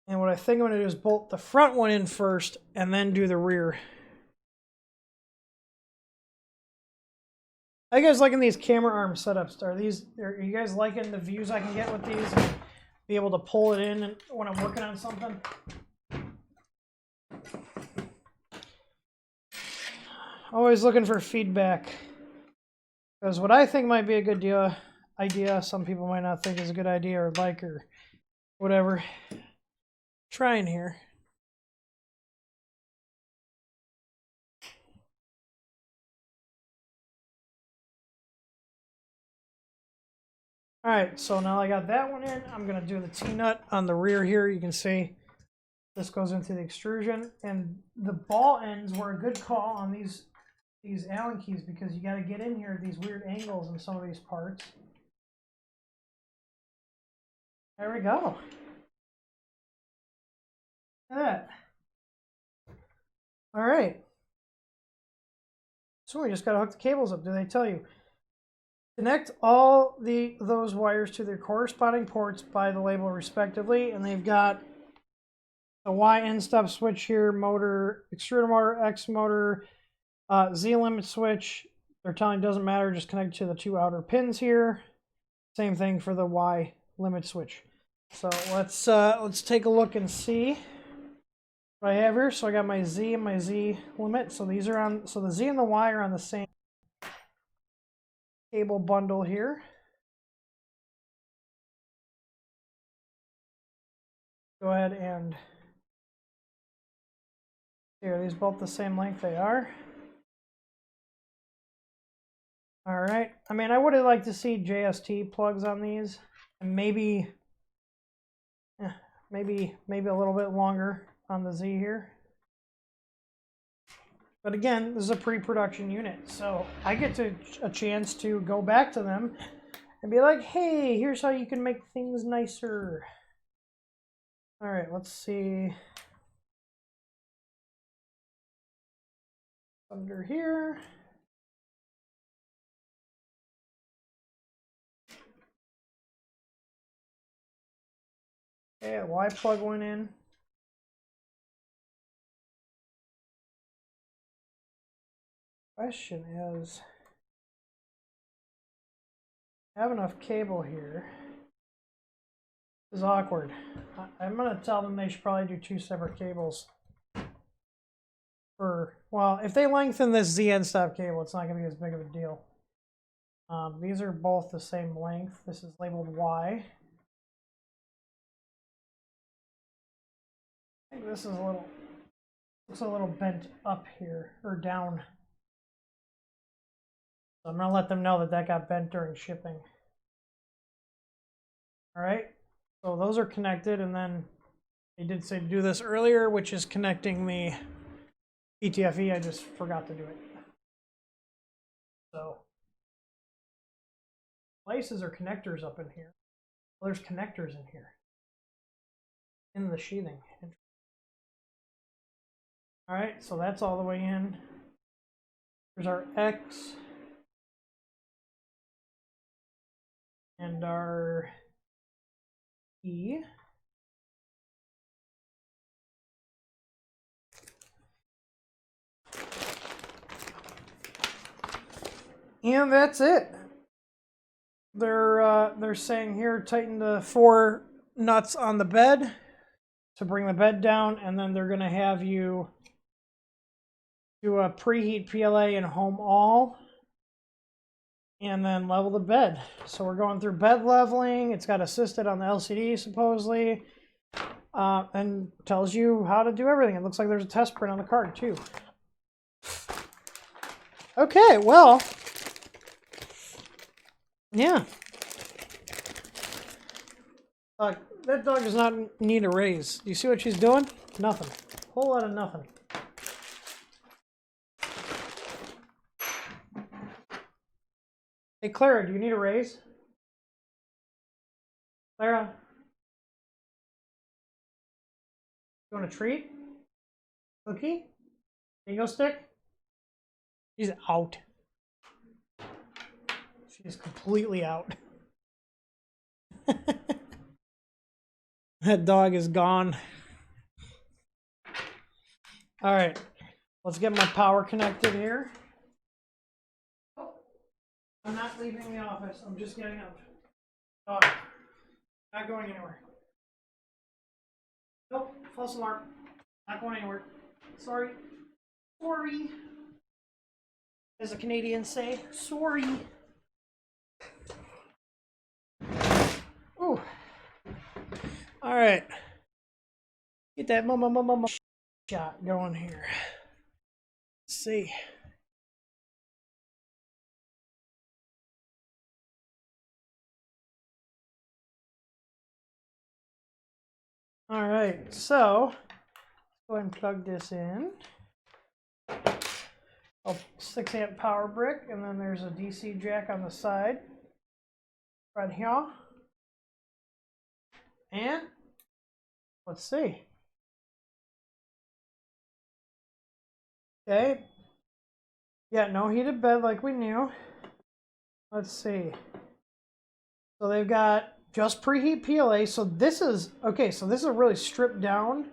Speaker 4: And what I think I'm going to do is bolt the front one in first and then do the rear. How you guys liking these camera arm setups? Are you guys liking the views I can get with these and be able to pull it in when I'm working on something? Always looking for feedback. Because what I think might be a good idea, some people might not think is a good idea or like or whatever. Trying here. Alright, so now I got that one in. I'm going to do the T-nut on the rear here. You can see this goes into the extrusion. And the ball ends were a good call on these Allen keys because you got to get in here at these weird angles in some of these parts. There we go. Look at that. Alright. So we just got to hook the cables up. Do they tell you? Connect all those wires to their corresponding ports by the label respectively, and they've got a Y end stop switch here, motor, extruder motor, X motor, Z limit switch. They're telling doesn't matter, just connect to the two outer pins here. Same thing for the Y limit switch. So let's take a look and see what I have here. So I got my Z and my Z limit. So these are on. So the Z and the Y are on the same cable bundle here. Go ahead and here, are these both the same length? They are. All right. I mean, I would have liked to see JST plugs on these, and maybe a little bit longer on the Z here. But again, this is a pre-production unit, so I get a chance to go back to them and be like, hey, here's how you can make things nicer. All right, let's see. Under here. Okay, Y plug went in. Question is, I have enough cable here. This is awkward. I'm going to tell them they should probably do two separate cables. Well, if they lengthen this Z end stop cable, it's not going to be as big of a deal. These are both the same length. This is labeled Y. I think this is looks a little bent up here, or down. So I'm going to let them know that got bent during shipping. All right, so those are connected, and then they did say to do this earlier, which is connecting the ETFE. I just forgot to do it. So places are connectors up in here. Well, there's connectors in here in the sheathing. All right, so that's all the way in. There's our X and our E. And that's it. They're saying here, tighten the 4 nuts on the bed to bring the bed down, and then they're going to have you do a preheat PLA in home all, and then level the bed. So we're going through bed leveling. It's got assisted on the LCD supposedly, and tells you how to do everything. It looks like there's a test print on the card too. Okay, well, yeah. That dog does not need a raise. Do you see what she's doing? Nothing. Whole lot of nothing. Hey, Clara, do you need a raise? Clara? You want a treat? Cookie? Bingo stick? She's out. She's completely out. That dog is gone. All right, let's get my power connected here. I'm not leaving the office. I'm just getting up. Not going anywhere. Nope, false alarm. Not going anywhere. Sorry. Sorry. As the Canadians say, sorry. Ooh. All right. Get that mama shot going here. Let's see. All right, so let's go ahead and plug this in. A 6-amp power brick, and then there's a DC jack on the side, right here. And let's see. Okay. Yeah, no heated bed like we knew. Let's see. So they've got just preheat PLA. So this is okay. So this is a really stripped down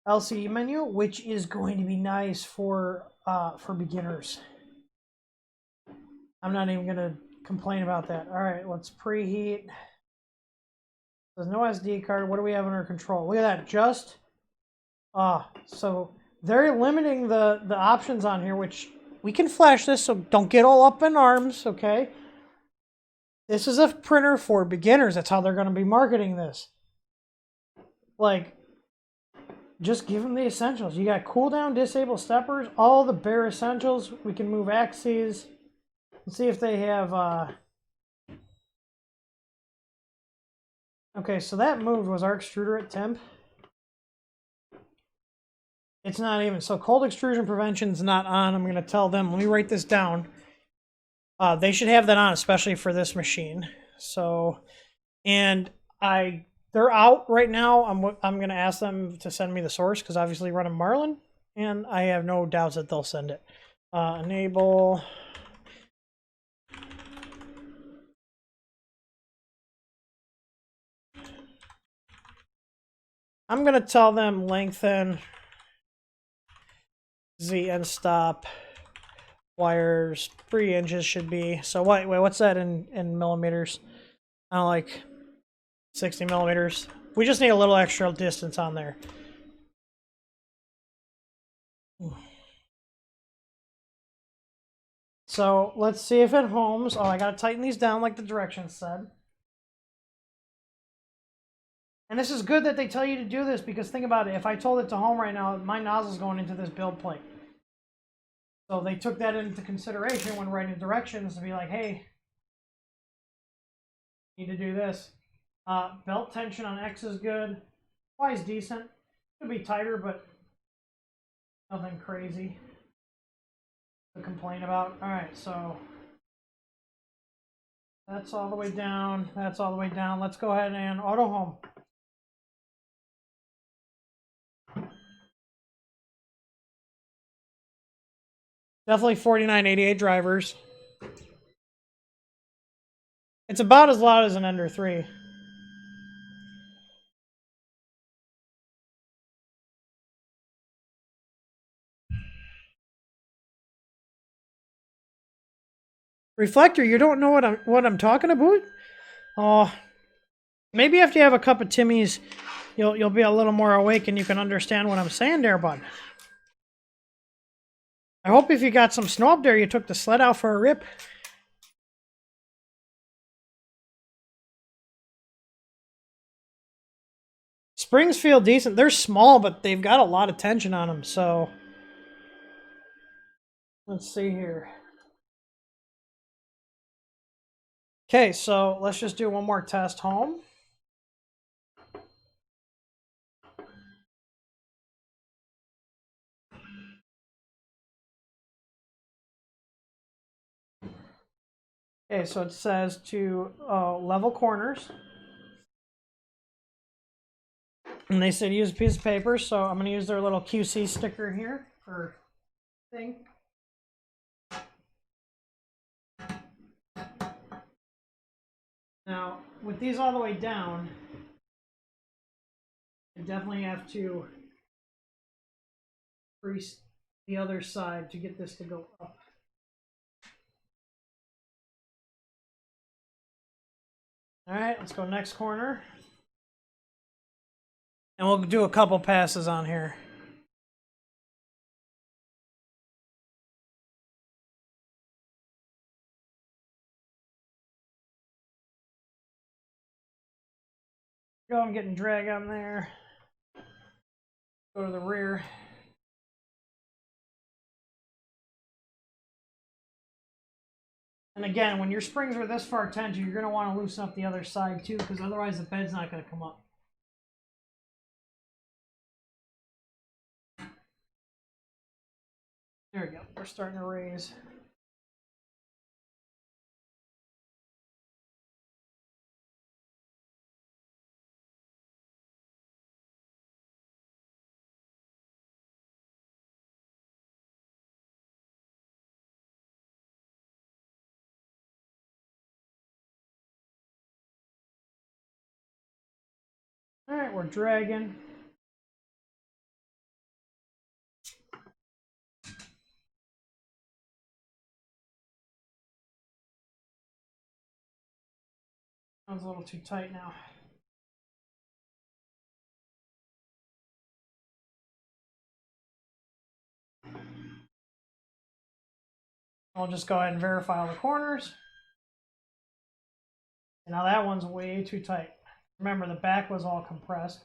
Speaker 4: LCD menu, which is going to be nice for beginners. I'm not even gonna complain about that. All right, let's preheat. There's no SD card. What do we have under control? Look at that. Just so they're limiting the options on here, which we can flash this. So don't get all up in arms, okay? This is a printer for beginners. That's how they're going to be marketing this. Like, just give them the essentials. You got cool down, disable steppers, all the bare essentials. We can move axes. Let's see if they have... Okay, so that moved. Was our extruder at temp? It's not even. So cold extrusion prevention is not on. I'm going to tell them. Let me write this down. They should have that on, especially for this machine. So, and they're out right now. I'm going to ask them to send me the source because obviously running Marlin, and I have no doubts that they'll send it. Enable. I'm going to tell them lengthen Z end stop wires 3 inches should be. So wait, what's that in millimeters? I don't like 60 millimeters. We just need a little extra distance on there. So let's see if it homes. Oh, I gotta tighten these down like the directions said. And this is good that they tell you to do this because think about it. If I told it to home right now, my nozzle's going into this build plate. So they took that into consideration when writing directions to be like, hey, need to do this. Belt tension on X is good. Y is decent. Could be tighter, but nothing crazy to complain about. All right, so that's all the way down. That's all the way down. Let's go ahead and auto home. Definitely 4988 drivers. It's about as loud as an Ender 3. Reflector, you don't know what I'm talking about? Oh, maybe after you have a cup of Timmy's, you'll be a little more awake and you can understand what I'm saying there, bud. I hope if you got some snow up there, you took the sled out for a rip. Springs feel decent. They're small, but they've got a lot of tension on them, so... Let's see here. Okay, so let's just do one more test home. Okay, so it says to level corners. And they said use a piece of paper, so I'm going to use their little QC sticker here for thing. Now, with these all the way down, I definitely have to grease the other side to get this to go up. All right, let's go next corner. And we'll do a couple passes on here. Go, I'm getting drag on there. Go to the rear. And again, when your springs are this far tensioned, you're going to want to loosen up the other side too, because otherwise the bed's not going to come up. There we go. We're starting to raise. All right, we're dragging. That was a little too tight now. I'll just go ahead and verify all the corners. And now that one's way too tight. Remember, the back was all compressed.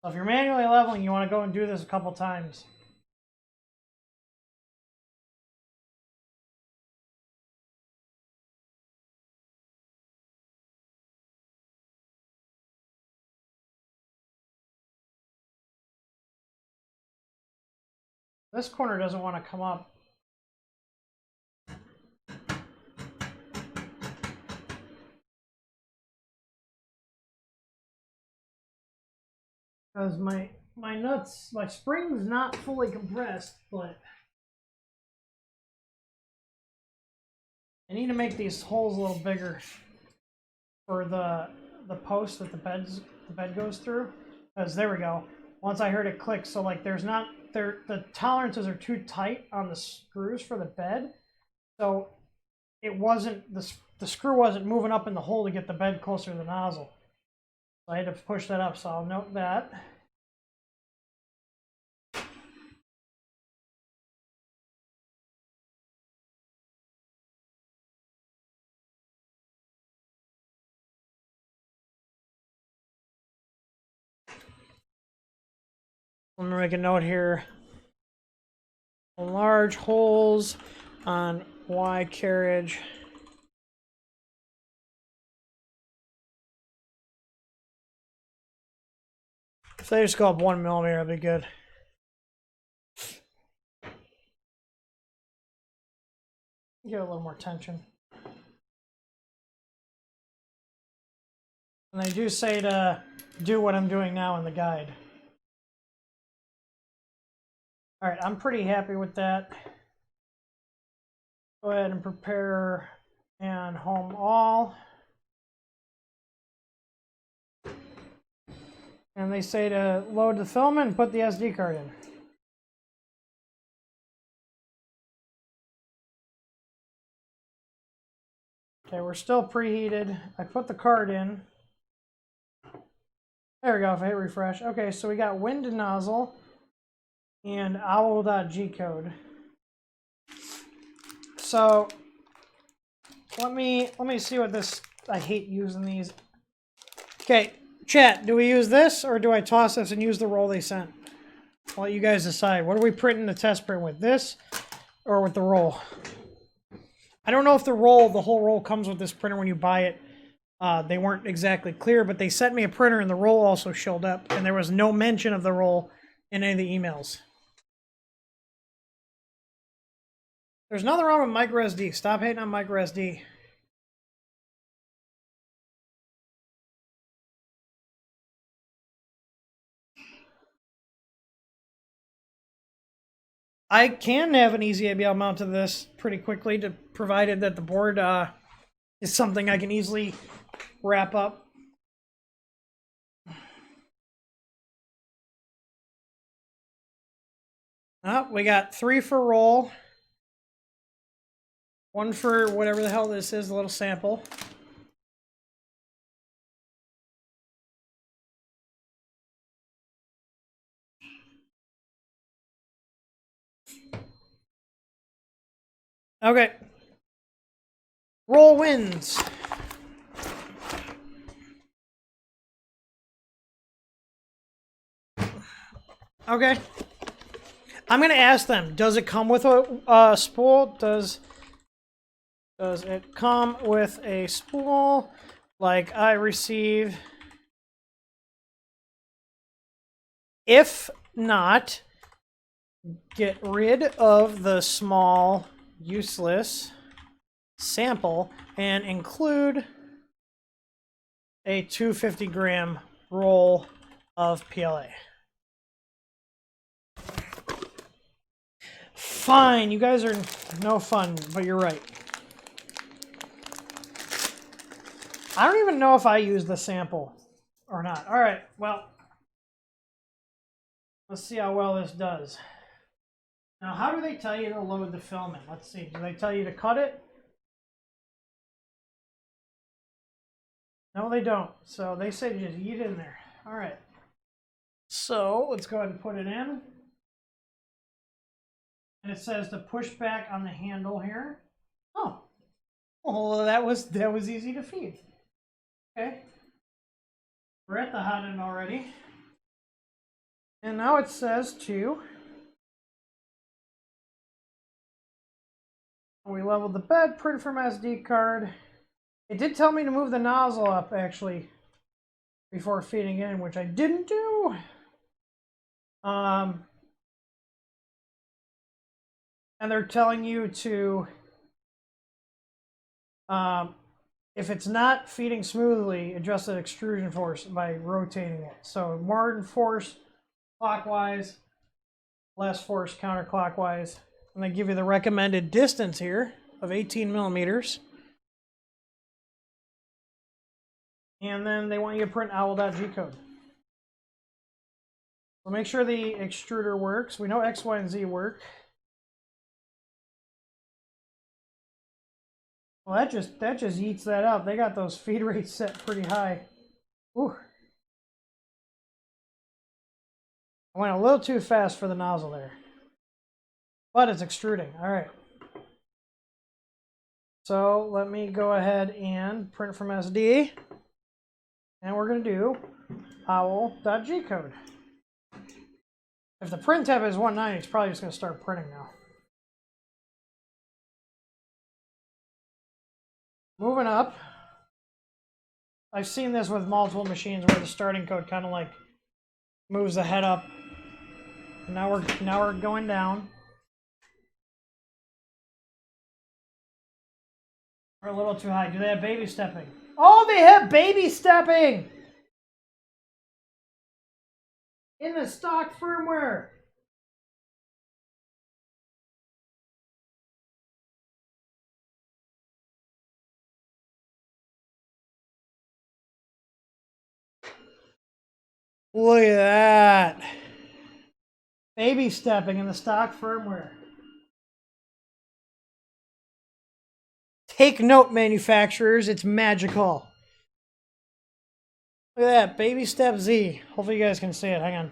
Speaker 4: So if you're manually leveling, you want to go and do this a couple times. This corner doesn't want to come up. Because my nuts, my spring's not fully compressed, but I need to make these holes a little bigger for the post that the bed goes through. Because there we go. Once I heard it click, so like the tolerances are too tight on the screws for the bed, so it wasn't the screw wasn't moving up in the hole to get the bed closer to the nozzle. So I had to push that up, so I'll note that. I'm gonna make a note here. Large holes on Y carriage. If they just go up 1 millimeter, that'd be good. Get a little more tension. And they do say to do what I'm doing now in the guide. All right, I'm pretty happy with that. Go ahead and prepare and home all. And they say to load the filament and put the SD card in. Okay, we're still preheated. I put the card in. There we go, if I hit refresh. Okay, so we got wind nozzle and owl.g code. So let me see what this, I hate using these. Okay, chat, do we use this or do I toss this and use the roll they sent? I'll let you guys decide. What are we printing the test print with, this or with the roll? I don't know if the whole roll comes with this printer when you buy it. They weren't exactly clear, but they sent me a printer and the roll also showed up, and there was no mention of the roll in any of the emails. There's nothing wrong with micro SD. Stop hating on micro SD. I can have an easy ABL mount to this pretty quickly, provided that the board is something I can easily wrap up. We got 3 for roll. 1 for whatever the hell this is, a little sample. Okay. Roll wins. Okay. I'm going to ask them, does it come with a spool? Does it come with a spool like I receive? If not, get rid of the small, useless sample and include a 250-gram roll of PLA. Fine, you guys are no fun, but you're right. I don't even know if I used the sample or not. All right, well, let's see how well this does. Now, how do they tell you to load the filament? Let's see. Do they tell you to cut it? No, they don't. So they say to just eat it in there. All right. So let's go ahead and put it in. And it says to push back on the handle here. Oh, well, that was easy to feed. Okay, we're at the hot end already, and now it says to. We leveled the bed, print from SD card. It did tell me to move the nozzle up actually before feeding in, which I didn't do. And they're telling you to, if it's not feeding smoothly, adjust the extrusion force by rotating it. So more force clockwise, less force counterclockwise. And they give you the recommended distance here of 18 millimeters. And then they want you to print owl.g code. So make sure the extruder works. We know X, Y, and Z work. Well, that just eats that up. They got those feed rates set pretty high. Ooh. I went a little too fast for the nozzle there. But it's extruding. All right. So let me go ahead and print from SD. And we're going to do owl.g code. If the print tab is 190, it's probably just going to start printing now. Moving up. I've seen this with multiple machines where the starting code kind of like moves the head up. And now we're going down. We're a little too high. Do they have baby stepping? Oh, they have baby stepping! In the stock firmware. Look at that. Baby stepping in the stock firmware. Take note, manufacturers, it's magical. Look at that, baby step Z. Hopefully you guys can see it, hang on.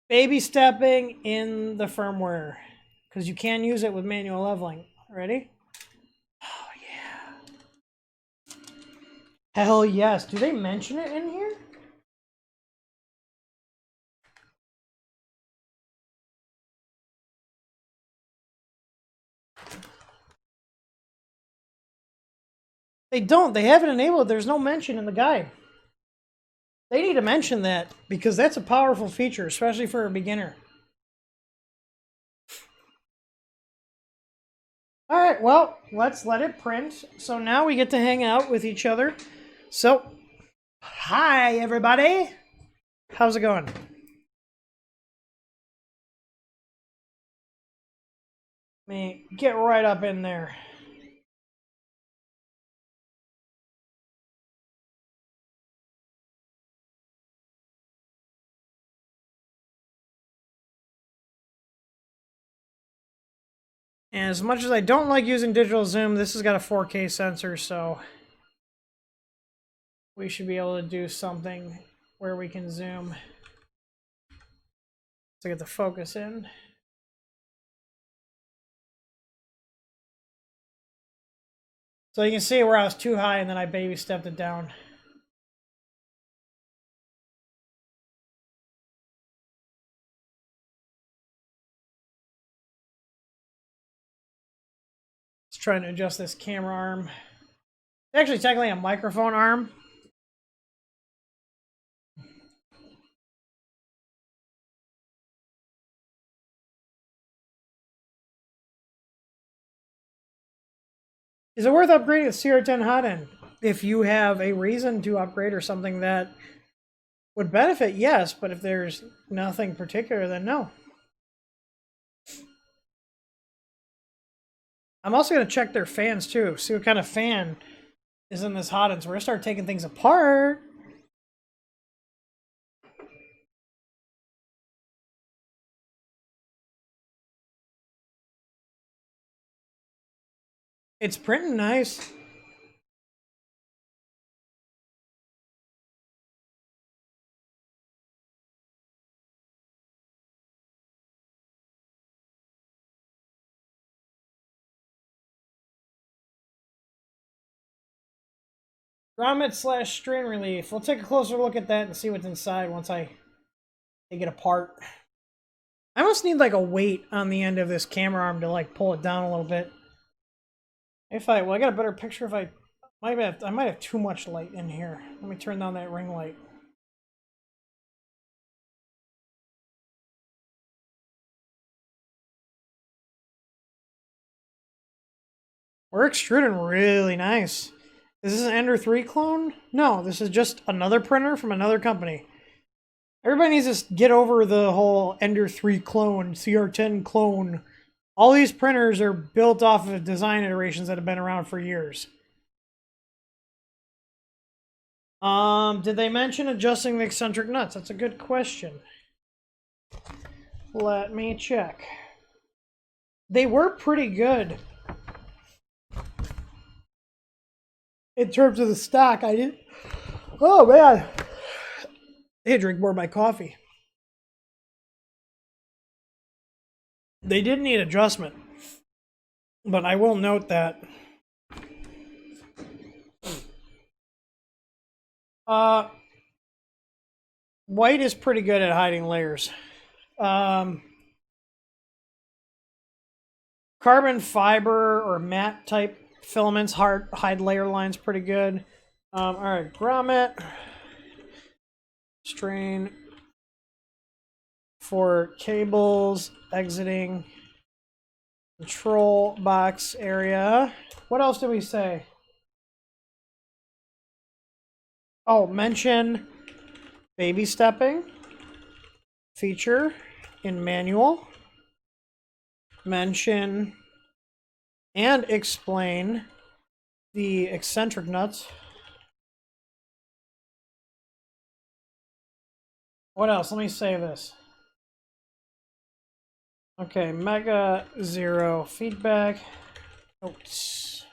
Speaker 4: Baby stepping in the firmware, because you can use it with manual leveling. Ready? Oh yeah. Hell yes, do they mention it in here? They don't. They haven't enabled it. There's no mention in the guide. They need to mention that because that's a powerful feature, especially for a beginner. All right, well, let's let it print. So now we get to hang out with each other. So, hi, everybody. How's it going? Let me get right up in there. And as much as I don't like using digital zoom, this has got a 4K sensor, so we should be able to do something where we can zoom to get the focus in. So you can see where I was too high and then I baby stepped it down. Just trying to adjust this camera arm. It's actually technically a microphone arm. Is it worth upgrading the CR10 hot end? If you have a reason to upgrade or something that would benefit, yes, but if there's nothing particular, then no. I'm also going to check their fans too, see what kind of fan is in this hot end. So we're going to start taking things apart. It's printing nice. Grommet / strain relief. We'll take a closer look at that and see what's inside once I take it apart. I almost need like a weight on the end of this camera arm to like pull it down a little bit. Well, I got a better picture if I might have too much light in here. Let me turn down that ring light. We're extruding really nice. Is this an Ender 3 clone? No, this is just another printer from another company. Everybody needs to get over the whole Ender 3 clone, CR10 clone. All these printers are built off of design iterations that have been around for years. Did they mention adjusting the eccentric nuts? That's a good question. Let me check. They were pretty good. In terms of the stock, I didn't... Oh, man. I had to drink more of my coffee. They did need adjustment. But I will note that... white is pretty good at hiding layers. Carbon fiber or matte type filaments hide layer lines pretty good. All right, grommet, strain for cables exiting control box area. What else did we say? Oh, mention baby stepping feature in manual. Mention and explain the eccentric nuts. What else? Let me save this. Okay, Mega Zero feedback. Notes.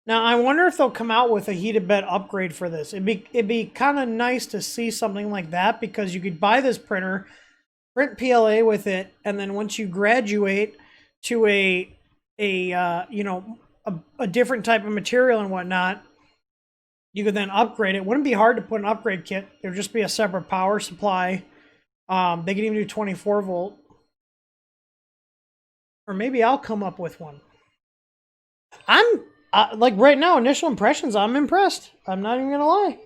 Speaker 4: Now I wonder if they'll come out with a heated bed upgrade for this. It'd be kind of nice to see something like that, because you could buy this printer, print PLA with it, and then once you graduate to a different type of material and whatnot, you could then upgrade it. Wouldn't be hard to put an upgrade kit. There'd just be a separate power supply. They could even do 24 volt. Or maybe I'll come up with one. Like right now, initial impressions, I'm impressed. I'm not even gonna lie.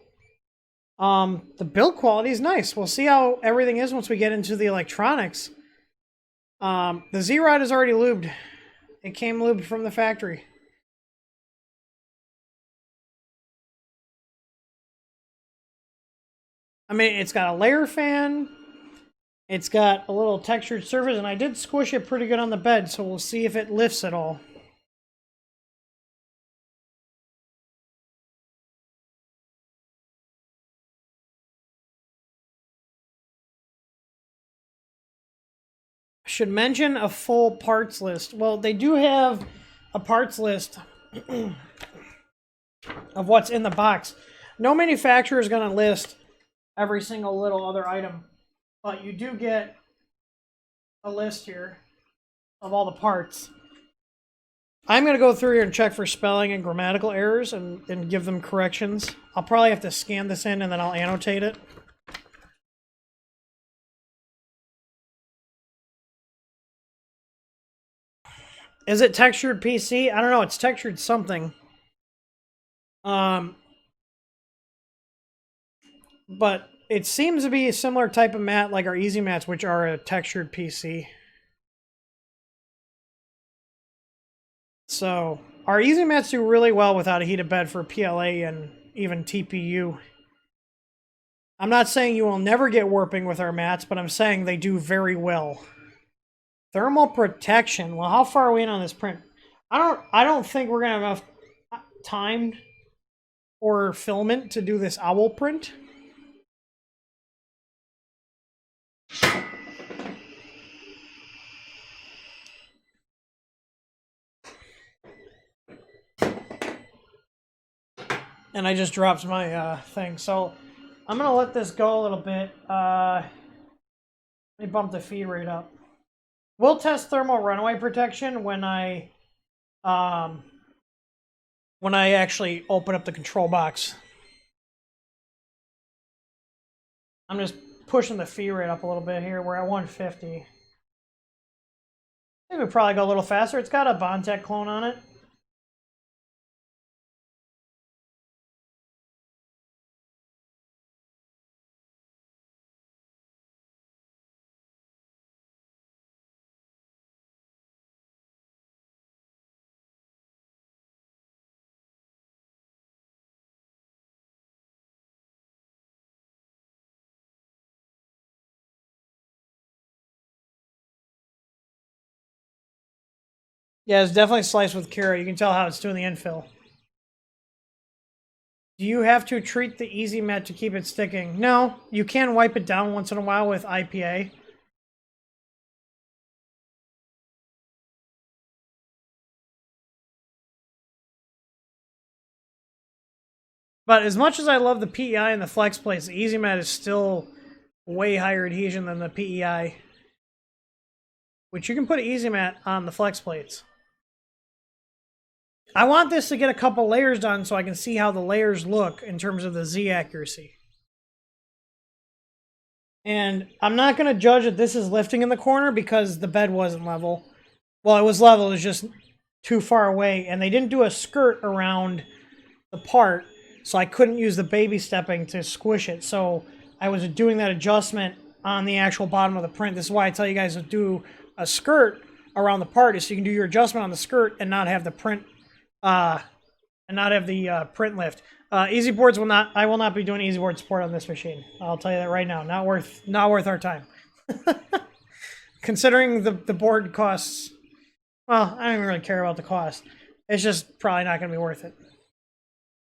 Speaker 4: The build quality is nice. We'll see how everything is once we get into the electronics. The Z-Rod is already lubed. It came lubed from the factory. I mean, it's got a layer fan. It's got a little textured surface, and I did squish it pretty good on the bed, so we'll see if it lifts at all. Should mention a full parts list. Well, they do have a parts list of what's in the box. No manufacturer is going to list every single little other item, but you do get a list here of all the parts. I'm going to go through here and check for spelling and grammatical errors and give them corrections. I'll probably have to scan this in and then I'll annotate it. Is it textured PC? I don't know. It's textured something. But it seems to be a similar type of mat like our Easy Mats, which are a textured PC. So our Easy Mats do really well without a heated bed for PLA and even TPU. I'm not saying you will never get warping with our mats, but I'm saying they do very well. Thermal protection. Well, how far are we in on this print? I don't think we're gonna have enough time or filament to do this owl print. And I just dropped my thing, so I'm gonna let this go a little bit. Let me bump the feed rate up. We'll test thermal runaway protection when I actually open up the control box. I'm just pushing the feed rate up a little bit here. We're at 150. Maybe probably go a little faster. It's got a Bondtech clone on it. Yeah, it's definitely sliced with Cura. You can tell how it's doing the infill. Do you have to treat the Easy Mat to keep it sticking? No, you can wipe it down once in a while with IPA. But as much as I love the PEI and the flex plates, the Easy Mat is still way higher adhesion than the PEI. Which you can put Easy Mat on the flex plates. I want this to get a couple layers done so I can see how the layers look in terms of the Z accuracy. And I'm not going to judge that this is lifting in the corner because the bed wasn't level. Well, it was level, it was just too far away. And they didn't do a skirt around the part, so I couldn't use the baby stepping to squish it. So I was doing that adjustment on the actual bottom of the print. This is why I tell you guys to do a skirt around the part, is so you can do your adjustment on the skirt and not have the print print lift. Easy boards will not. I will not be doing easy board support on this machine. I'll tell you that right now. Not worth our time. Considering the board costs. Well, I don't even really care about the cost. It's just probably not going to be worth it.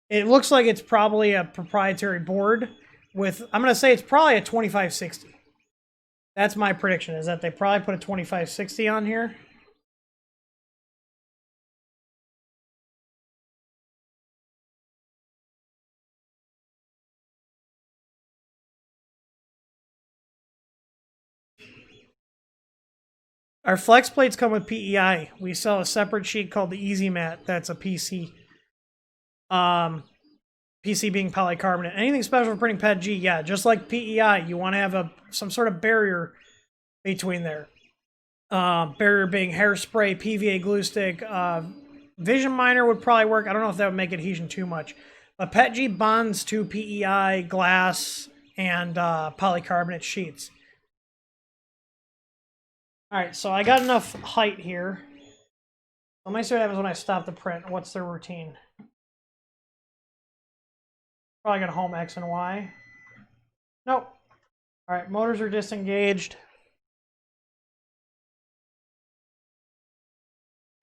Speaker 4: It looks like it's probably a proprietary board with. I'm going to say it's probably a 2560. That's my prediction. Is that they probably put a 2560 on here. Our flex plates come with PEI. We sell a separate sheet called the Easy Mat. That's a PC. PC being polycarbonate. Anything special for printing PETG? Yeah, just like PEI, you want to have some sort of barrier between there. Barrier being hairspray, PVA glue stick. Vision Miner would probably work. I don't know if that would make adhesion too much. But PETG bonds to PEI, glass, and polycarbonate sheets. Alright, so I got enough height here. Let me see what happens when I stop the print. What's their routine? Probably gonna home X and Y. Nope. Alright, motors are disengaged.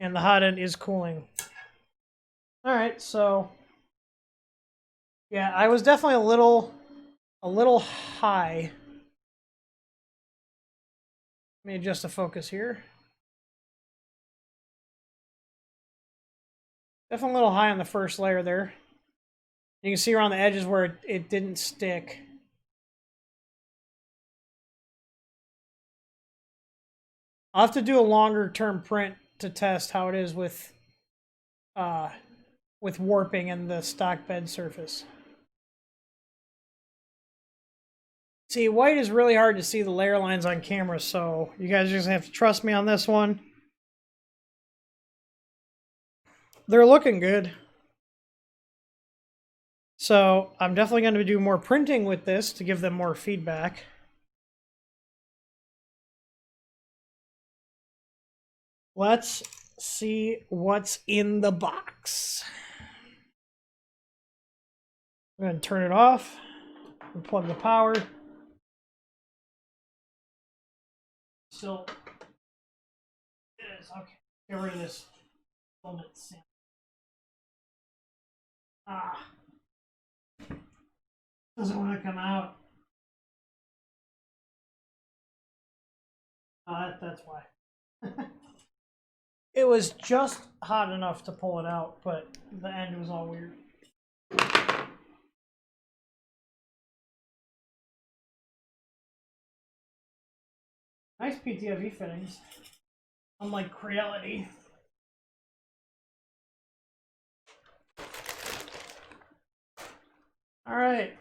Speaker 4: And the hot end is cooling. Alright, so yeah, I was definitely a little high. Let me adjust the focus here. Definitely a little high on the first layer there. You can see around the edges where it didn't stick. I'll have to do a longer term print to test how it is with warping and the stock bed surface. See, white is really hard to see the layer lines on camera, so you guys just have to trust me on this one. They're looking good. So I'm definitely going to do more printing with this to give them more feedback. Let's see what's in the box. I'm going to turn it off and plug the power. Still, it is okay. Get rid of this filament sand. Doesn't want to come out. That's why. It was just hot enough to pull it out, but the end was all weird. Nice PTFE fittings, unlike Creality. All right.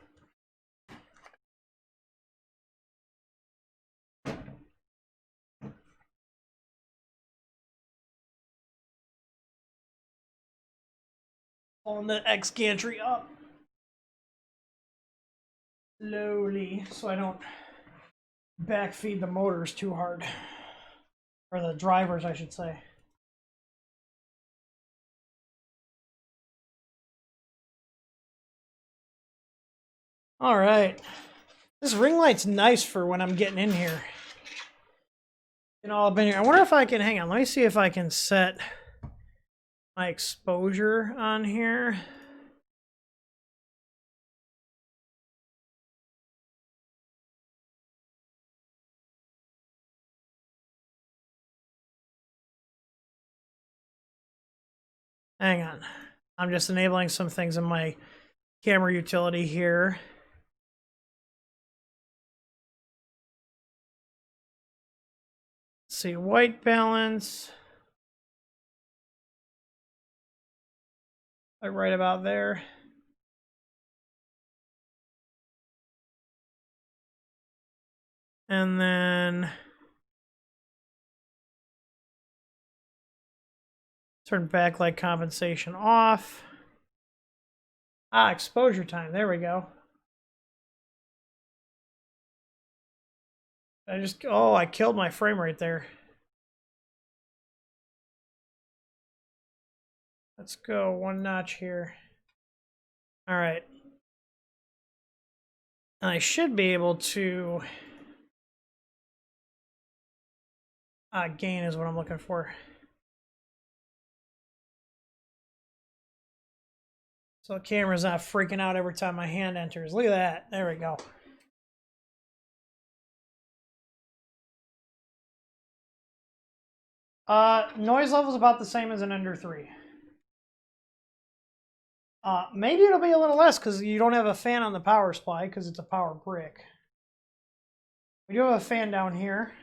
Speaker 4: Pulling the X Gantry up slowly so I don't backfeed the motors too hard, or the drivers I should say. All right, this ring light's nice for when I'm getting in here. You know, I've been here. I wonder if I can, hang on, let me see if I can set my exposure on here. Hang on. I'm just enabling some things in my camera utility here. Let's see, white balance. Like right about there. And then turn backlight compensation off. Exposure time. There we go. I killed my frame rate there. Let's go one notch here. All right. And I should be able to gain is what I'm looking for. So the camera's not freaking out every time my hand enters. Look at that. There we go. Noise level is about the same as an Ender 3. Maybe it'll be a little less because you don't have a fan on the power supply because it's a power brick. We do have a fan down here.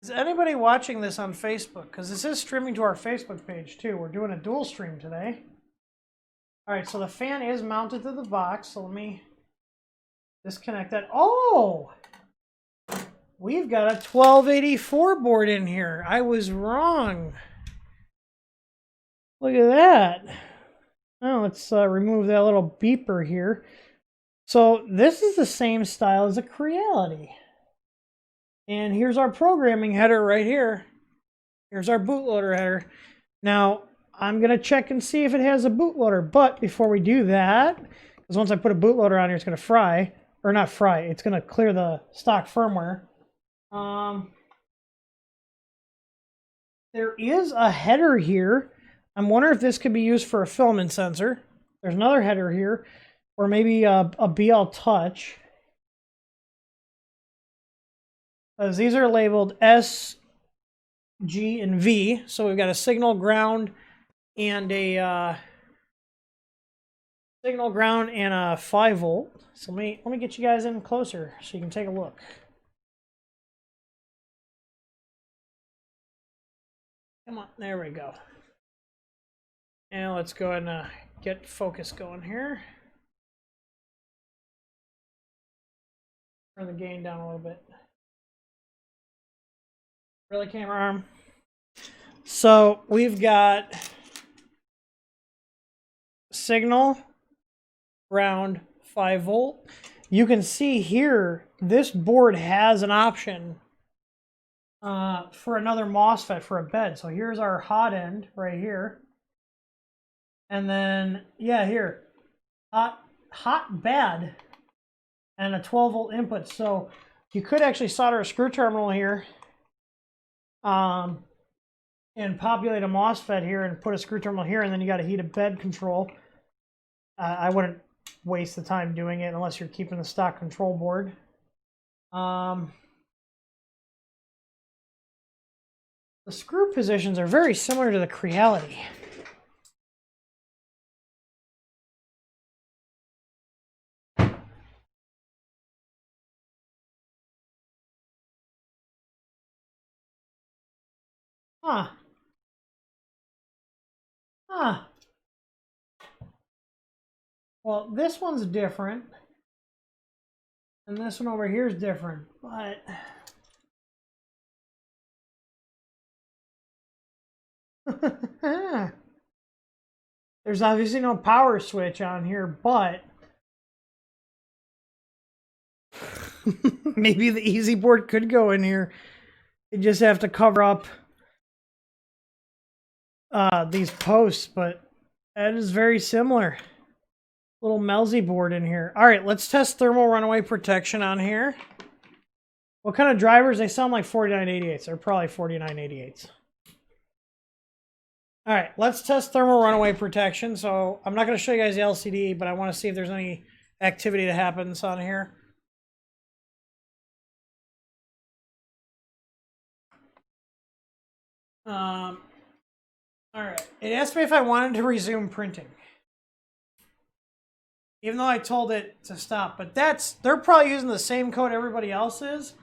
Speaker 4: Is anybody watching this on Facebook? Because this is streaming to our Facebook page too. We're doing a dual stream today. All right, so the fan is mounted to the box. So let me disconnect that. Oh, we've got a 1284 board in here. I was wrong. Look at that. Oh, let's remove that little beeper here. So this is the same style as a Creality. And here's our programming header right here. Here's our bootloader header. Now, I'm going to check and see if it has a bootloader. But before we do that, because once I put a bootloader on here, it's going to fry. Or not fry, it's going to clear the stock firmware. There is a header here. I'm wondering if this could be used for a filament sensor. There's another header here. Or maybe a BL Touch. Because these are labeled G and V. So we've got a signal, ground, and a 5 volt. So let me get you guys in closer so you can take a look. Come on, there we go. And let's go ahead and get focus going here. Turn the gain down a little bit. Really, camera arm? So we've got signal, ground, 5 volt. You can see here, this board has an option for another MOSFET for a bed. So here's our hot end right here. And then, yeah, here, hot, bad, and a 12 volt input. So you could actually solder a screw terminal here and populate a MOSFET here and put a screw terminal here, and then you got a heated bed control. I wouldn't waste the time doing it unless you're keeping the stock control board. The screw positions are very similar to the Creality. Huh. Huh. Well, this one's different. And this one over here is different, but there's obviously no power switch on here, but maybe the easy board could go in here. You just have to cover up these posts, but that is very similar. Little Melzy board in here. All right, let's test thermal runaway protection on here. What kind of drivers? They sound like 4988s. They're probably 4988s. All right, let's test thermal runaway protection. So I'm not going to show you guys the LCD, but I want to see if there's any activity that happens on here. All right, it asked me if I wanted to resume printing, even though I told it to stop. But they're probably using the same code everybody else is,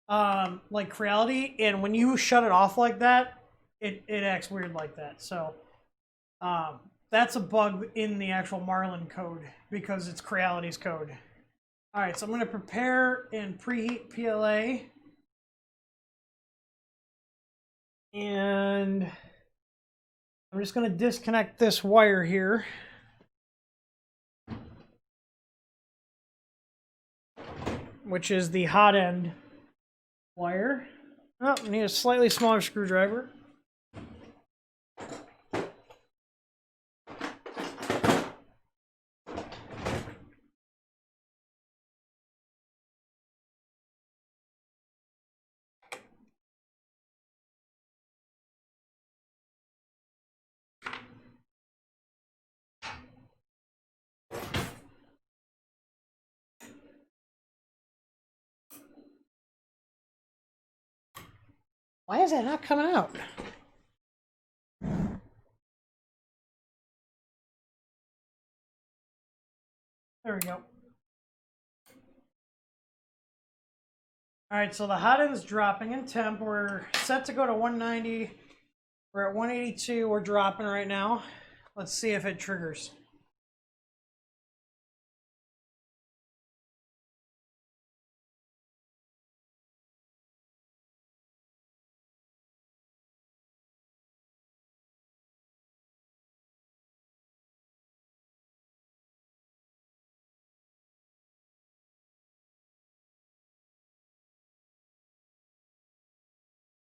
Speaker 4: like Creality, and when you shut it off like that, it acts weird like that. So that's a bug in the actual Marlin code because it's Creality's code. All right, so I'm going to prepare and preheat PLA. And I'm just going to disconnect this wire here. Which is the hot end wire. Oh, I need a slightly smaller screwdriver. Why is that not coming out? There we go. All right, so the hot end's dropping in temp. We're set to go to 190. We're at 182. We're dropping right now. Let's see if it triggers.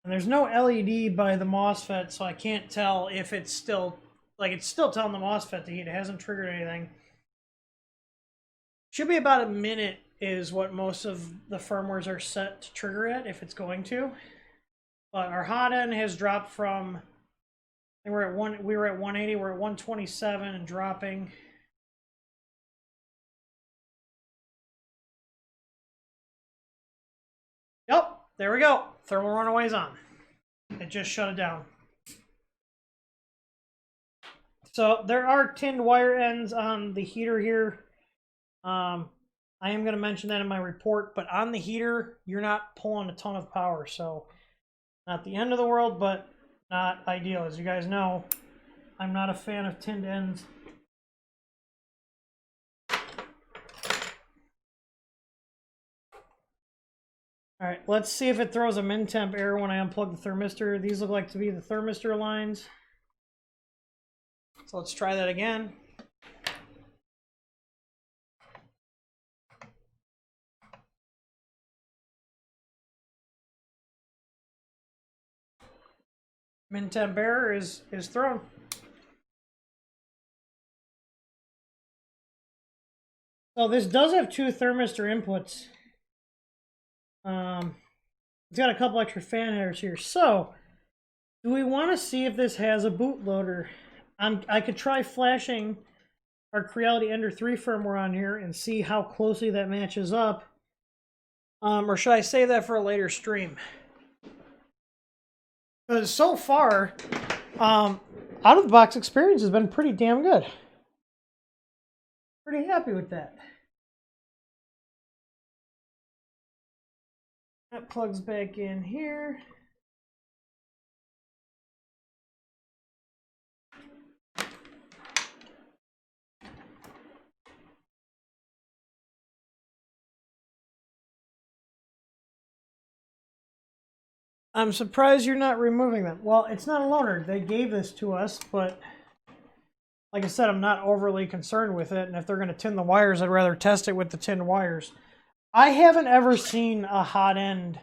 Speaker 4: And there's no LED by the MOSFET, so I can't tell if it's still, like, it's still telling the MOSFET to heat. It hasn't triggered anything. Should be about a minute is what most of the firmwares are set to trigger at, if it's going to. But our hot end has dropped from, I think we were at 180, we're at 127 and dropping. Yep, there we go. Thermal runaway's on. It just shut it down. So there are tinned wire ends on the heater here. I am going to mention that in my report, but on the heater, you're not pulling a ton of power. So not the end of the world, but not ideal. As you guys know, I'm not a fan of tinned ends. All right, let's see if it throws a min temp error when I unplug the thermistor. These look like to be the thermistor lines. So let's try that again. Min temp error is thrown. So this does have two thermistor inputs. It's got a couple extra fan headers here. So, do we want to see if this has a bootloader? I could try flashing our Creality Ender 3 firmware on here and see how closely that matches up. Or should I save that for a later stream? Because so far, out-of-the-box experience has been pretty damn good. Pretty happy with that. That plugs back in here. I'm surprised you're not removing them. Well, it's not a loaner. They gave this to us, but like I said, I'm not overly concerned with it. And if they're going to tin the wires, I'd rather test it with the tinned wires. I haven't ever seen a hot end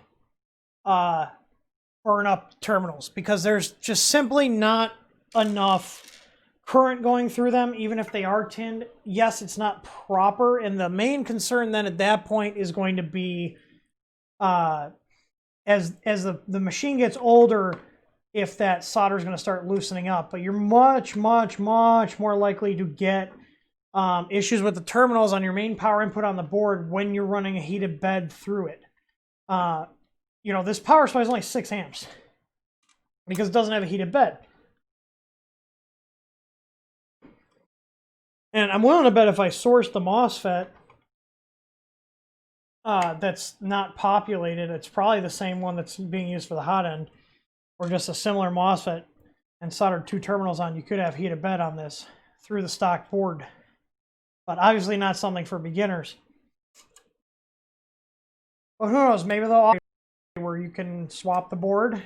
Speaker 4: burn up terminals because there's just simply not enough current going through them, even if they are tinned. Yes, it's not proper, and the main concern then at that point is going to be as the machine gets older, if that solder is going to start loosening up. But you're much more likely to get issues with the terminals on your main power input on the board when you're running a heated bed through it. You know, this power supply is only 6 amps because it doesn't have a heated bed. And I'm willing to bet if I source the MOSFET that's not populated, it's probably the same one that's being used for the hot end, or just a similar MOSFET, and soldered 2 terminals on, you could have heated bed on this through the stock board. But obviously not something for beginners. But who knows, maybe they'll offer where you can swap the board.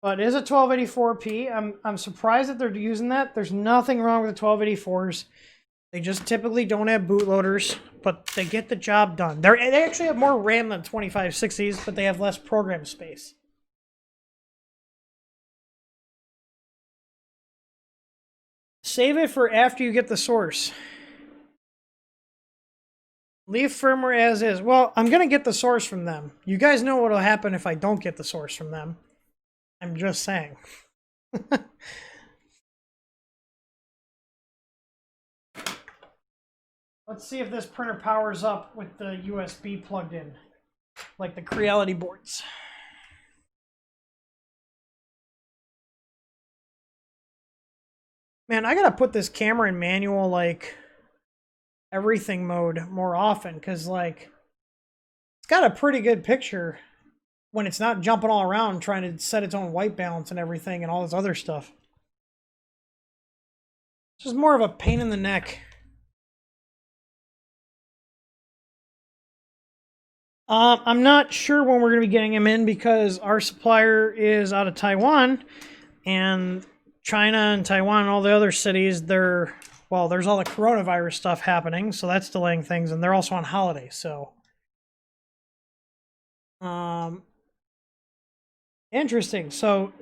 Speaker 4: But it is a 1284p. I'm surprised that they're using that. There's nothing wrong with the 1284s. They just typically don't have bootloaders, but they get the job done. They actually have more RAM than 2560s, but they have less program space. Save it for after you get the source. Leave firmware as is. Well, I'm going to get the source from them. You guys know what will happen if I don't get the source from them. I'm just saying. Let's see if this printer powers up with the USB plugged in, like the Creality boards. Man, I gotta put this camera in manual, like, everything mode more often, because, like, it's got a pretty good picture when it's not jumping all around trying to set its own white balance and everything and all this other stuff. It's just more of a pain in the neck. I'm not sure when we're going to be getting them in because our supplier is out of Taiwan, and China and Taiwan and all the other cities, there's all the coronavirus stuff happening, so that's delaying things, and they're also on holiday, so. Interesting. So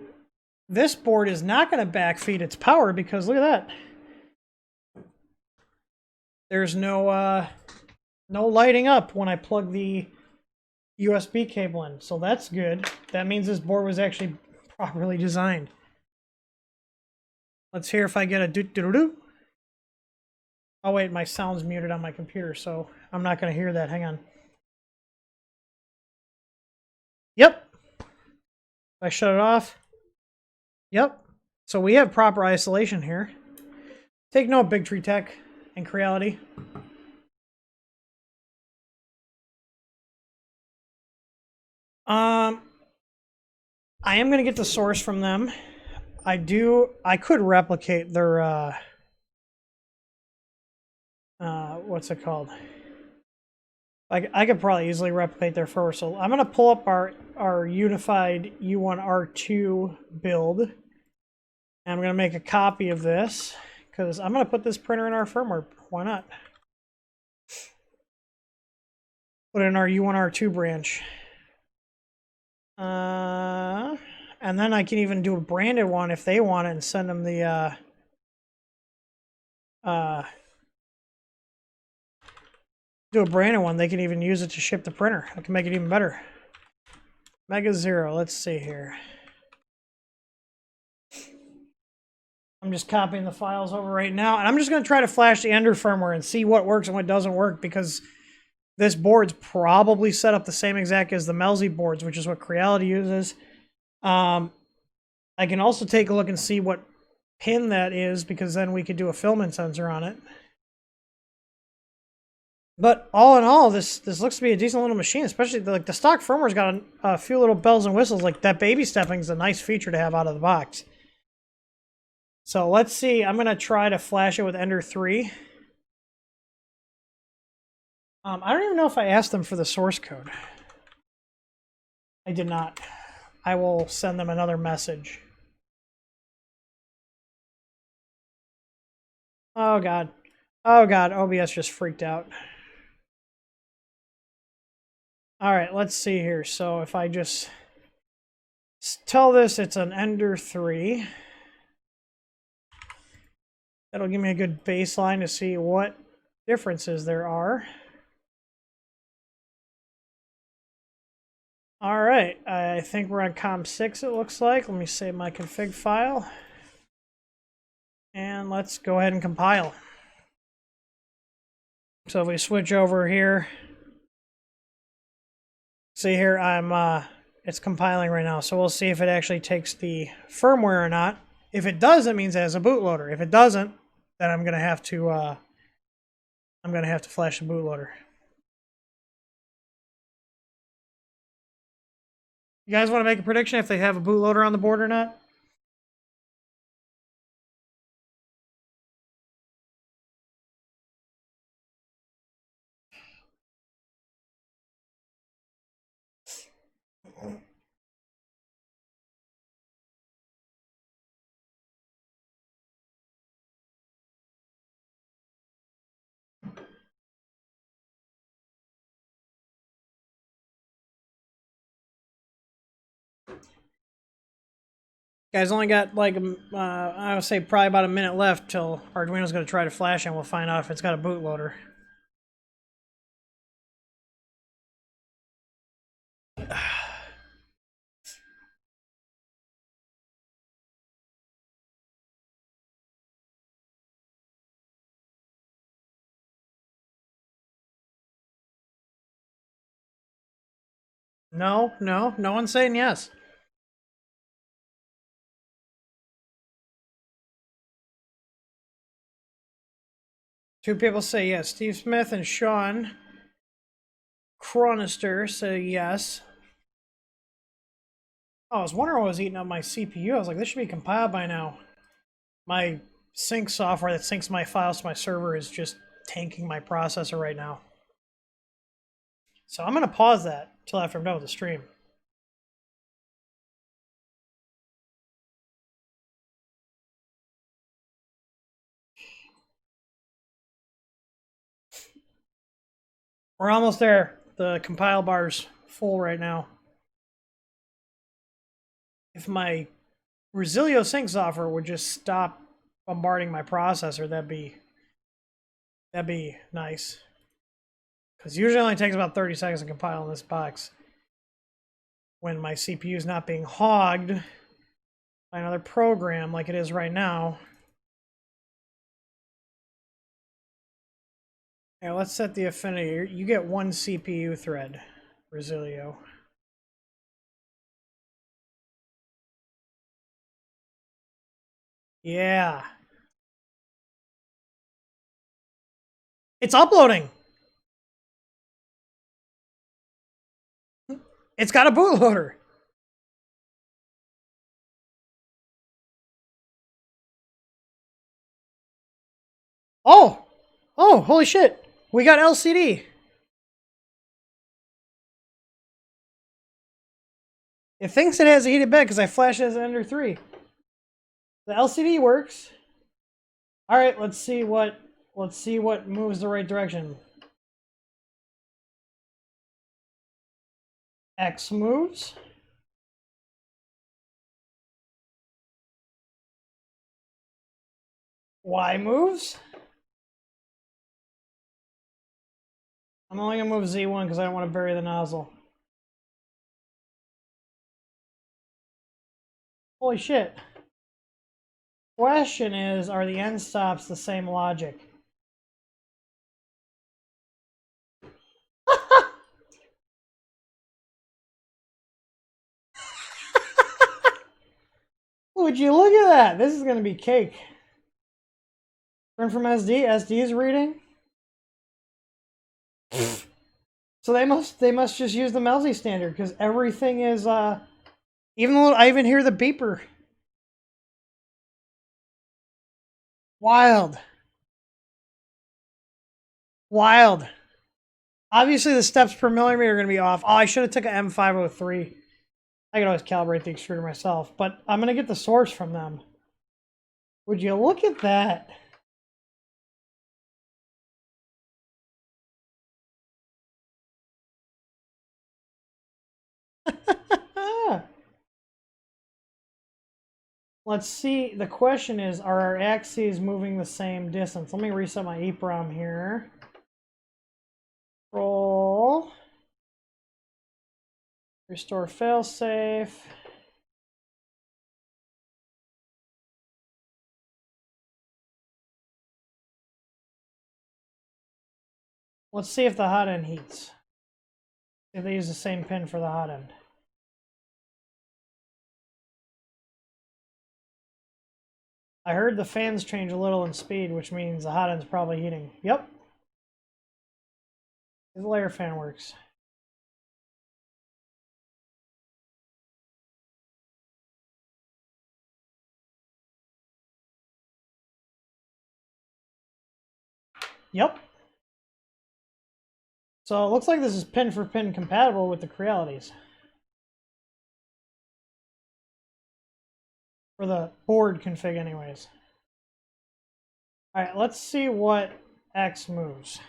Speaker 4: this board is not going to backfeed its power because look at that. There's no lighting up when I plug the USB cable in, so that's good. That means this board was actually properly designed. Let's hear if I get a doo-doo-doo. Oh wait, my sound's muted on my computer, so I'm not going to hear that. Hang on. Yep. I shut it off. Yep. So we have proper isolation here. Take note, Big Tree Tech and Creality. I am going to get the source from them. I could replicate their, what's it called? I could probably easily replicate their firmware. So I'm going to pull up our unified U1R2 build. And I'm going to make a copy of this because I'm going to put this printer in our firmware. Why not? Put it in our U1R2 branch. And then I can even do a branded one if they want it and send them the do a branded one. They can even use it to ship the printer. I can make it even better. Mega Zero. Let's see here. I'm just copying the files over right now, and I'm just going to try to flash the Ender firmware and see what works and what doesn't work, because this board's probably set up the same exact as the Melzi boards, which is what Creality uses. I can also take a look and see what pin that is, because then we could do a filament sensor on it. But all in all, this looks to be a decent little machine, especially the stock firmware's got a few little bells and whistles. Like that baby stepping is a nice feature to have out of the box. So let's see. I'm going to try to flash it with Ender 3. I don't even know if I asked them for the source code. I did not. I will send them another message. Oh, God. Oh, God. OBS just freaked out. All right, let's see here. So if I just tell this it's an Ender 3, that'll give me a good baseline to see what differences there are. All right, I think we're on COM6, it looks like. Let me save my config file. And let's go ahead and compile. So if we switch over here, see here, it's compiling right now. So we'll see if it actually takes the firmware or not. If it does, that means it has a bootloader. If it doesn't, then I'm gonna have to flash the bootloader. You guys want to make a prediction if they have a bootloader on the board or not? Guys, only got like I would say probably about a minute left till Arduino's going to try to flash, and we'll find out if it's got a bootloader. No one's saying yes. Two people say yes. Steve Smith and Sean Chronister say yes. Oh, I was wondering what was eating up my CPU. I was like, this should be compiled by now. My sync software that syncs my files to my server is just tanking my processor right now. So I'm going to pause that until after I'm done with the stream. We're almost there. The compile bar's full right now. If my Resilio sync software would just stop bombarding my processor, that'd be nice. Because usually it only takes about 30 seconds to compile in this box when my CPU is not being hogged by another program like it is right now. Yeah, let's set the affinity. You get one CPU thread, Resilio. Yeah. It's uploading. It's got a bootloader. Oh! Oh, holy shit. We got LCD. It thinks it has a heated bed because I flashed it as an Ender 3. The LCD works. Alright, let's see what moves the right direction. X moves. Y moves. I'm only gonna move Z1 because I don't want to bury the nozzle. Holy shit. Question is, are the end stops the same logic? Would you look at that? This is gonna be cake. Print from SD. SD is reading. So they must just use the Melzi standard because everything is even though I even hear the beeper. Wild. Wild. Obviously the steps per millimeter are going to be off. Oh, I should have took a M503. I could always calibrate the extruder myself, but I'm going to get the source from them. Would you look at that? Let's see. The question is, are our axes moving the same distance? Let me reset my EEPROM here. Roll. Restore failsafe. Let's see if the hot end heats. If they use the same pin for the hot end. I heard the fans change a little in speed, which means the hot end's probably heating. Yep. The layer fan works. Yep. So it looks like this is pin for pin compatible with the Crealities. For the board config anyways. Alright, let's see what X moves.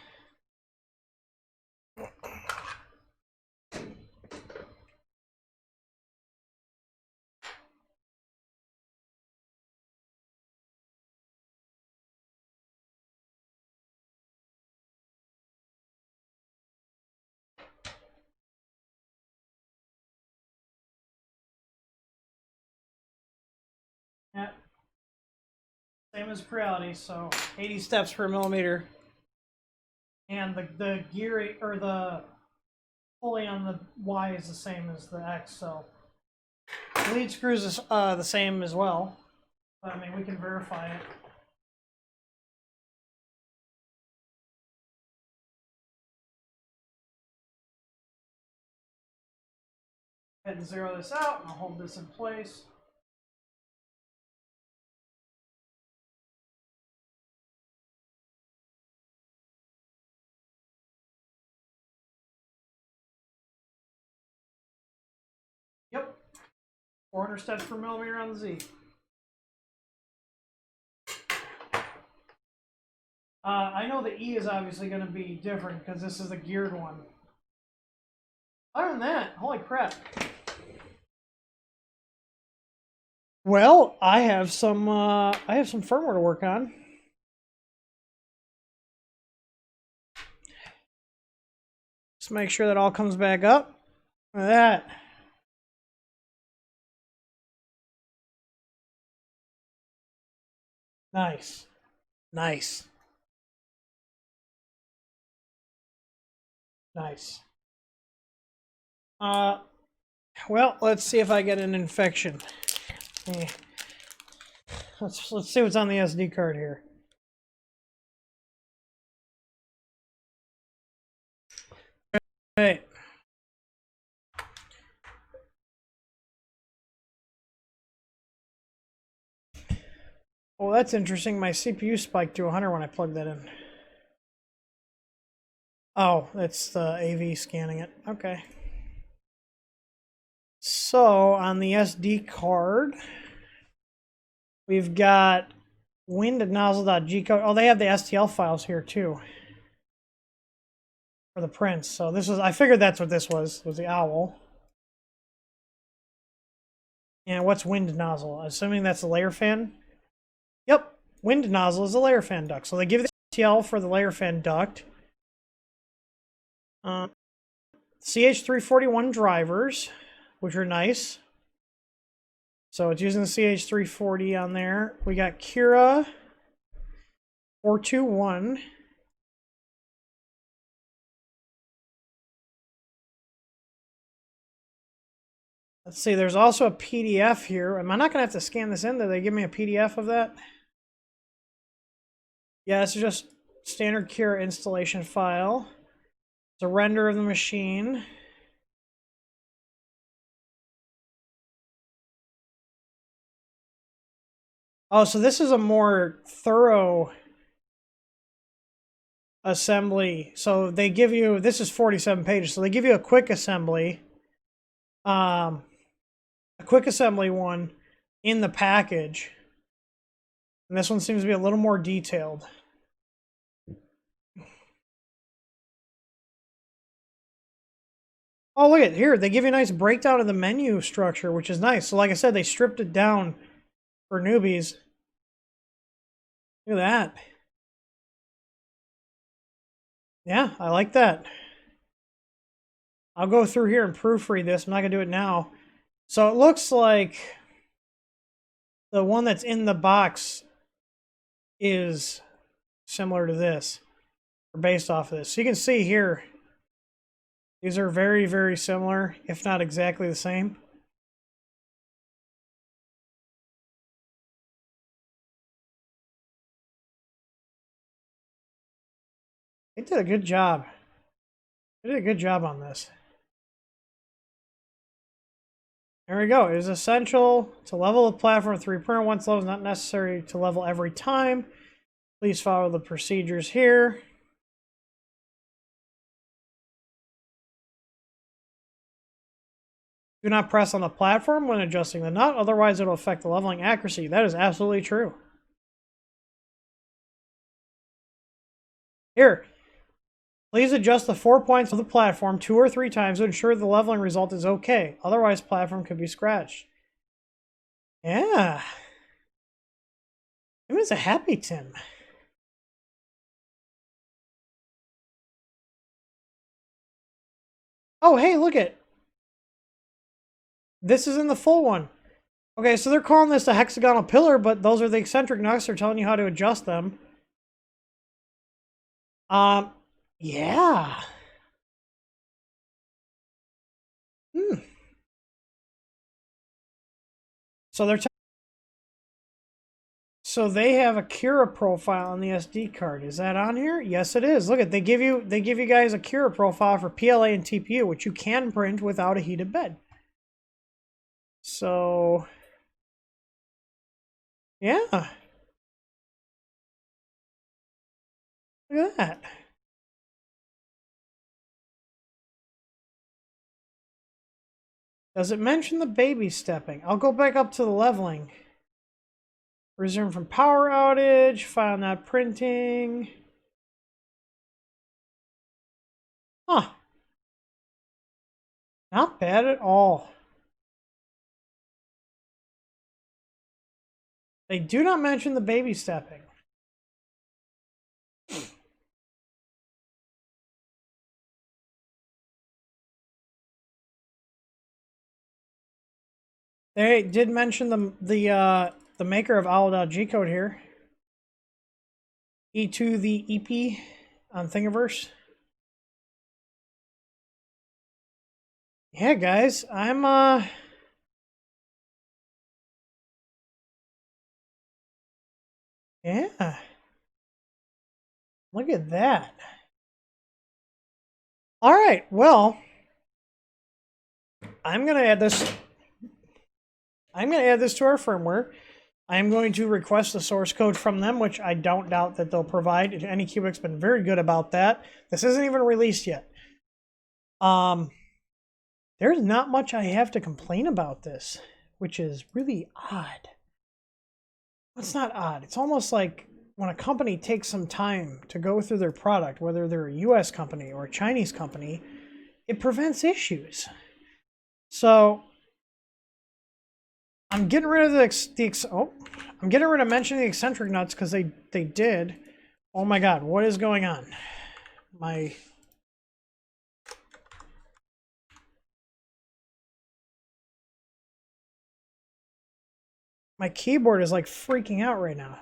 Speaker 4: Yeah. Same as Creality, so 80 steps per millimeter. And the gear, or the pulley on the Y is the same as the X, so the lead screws is the same as well. But, I mean, we can verify it. I had to zero this out, and I'll hold this in place. Yep. 400 steps per millimeter on the Z. I know the E is obviously going to be different because this is the geared one. Other than that, holy crap. Well, I have some firmware to work on. Just make sure that all comes back up. Look at that. Nice. Nice. Nice. Well, let's see if I get an infection. Let's see what's on the SD card here. Right. Oh, that's interesting. My CPU spiked to 100 when I plugged that in. Oh, that's the AV scanning it. Okay. So, on the SD card, we've got wind.nozzle.g code. Oh, they have the STL files here too for the prints. So this is, I figured that's what this was the owl. And what's wind nozzle? Assuming that's a layer fan. Yep, wind nozzle is a layer fan duct. So they give the STL for the layer fan duct. CH341 drivers, which are nice. So it's using the CH340 on there. We got Cura 421. Let's see, there's also a PDF here. Am I not going to have to scan this in? Did they give me a PDF of that? Yeah, it's just standard Cura installation file. It's a render of the machine. Oh, so this is a more thorough assembly. So they give you, this is 47 pages, so they give you a quick assembly. A quick assembly one in the package. And this one seems to be a little more detailed. Oh, look at here. They give you a nice breakdown of the menu structure, which is nice. So like I said, they stripped it down for newbies. Look at that. Yeah, I like that. I'll go through here and proofread this. I'm not going to do it now. So it looks like the one that's in the box is similar to this, or based off of this. So you can see here, these are very, very similar, if not exactly the same. They did a good job. They did a good job on this. There we go. It is essential to level the platform 3 printer. Once level is not necessary to level every time. Please follow the procedures here. Do not press on the platform when adjusting the nut, otherwise it will affect the leveling accuracy. That is absolutely true. Here, please adjust the 4 points of the platform 2 or 3 times to ensure the leveling result is okay. Otherwise, platform could be scratched. Yeah. It was a happy Tim. Oh, hey, look it. This is in the full one. Okay, so they're calling this a hexagonal pillar, but those are the eccentric nuts. They're telling you how to adjust them. Yeah. So they have a Cura profile on the SD card. Is that on here? Yes, it is. Look at, they give you guys a Cura profile for PLA and TPU, which you can print without a heated bed. So yeah. Look at that. Does it mention the baby stepping? I'll go back up to the leveling. Resume from power outage, file not printing. Huh. Not bad at all. They do not mention the baby stepping. They did mention the maker of owl.g code here. E2 the EP on Thingiverse. Yeah, guys, I'm Yeah. Look at that. All right, well, I'm going to add this to our firmware. I'm going to request the source code from them, which I don't doubt that they'll provide. AnyCubic's been very good about that. This isn't even released yet. There's not much I have to complain about this, which is really odd. It's not odd. It's almost like when a company takes some time to go through their product, whether they're a US company or a Chinese company, it prevents issues. So I'm getting rid of I'm getting rid of mentioning the eccentric nuts because they did. Oh my God, what is going on? My keyboard is like freaking out right now.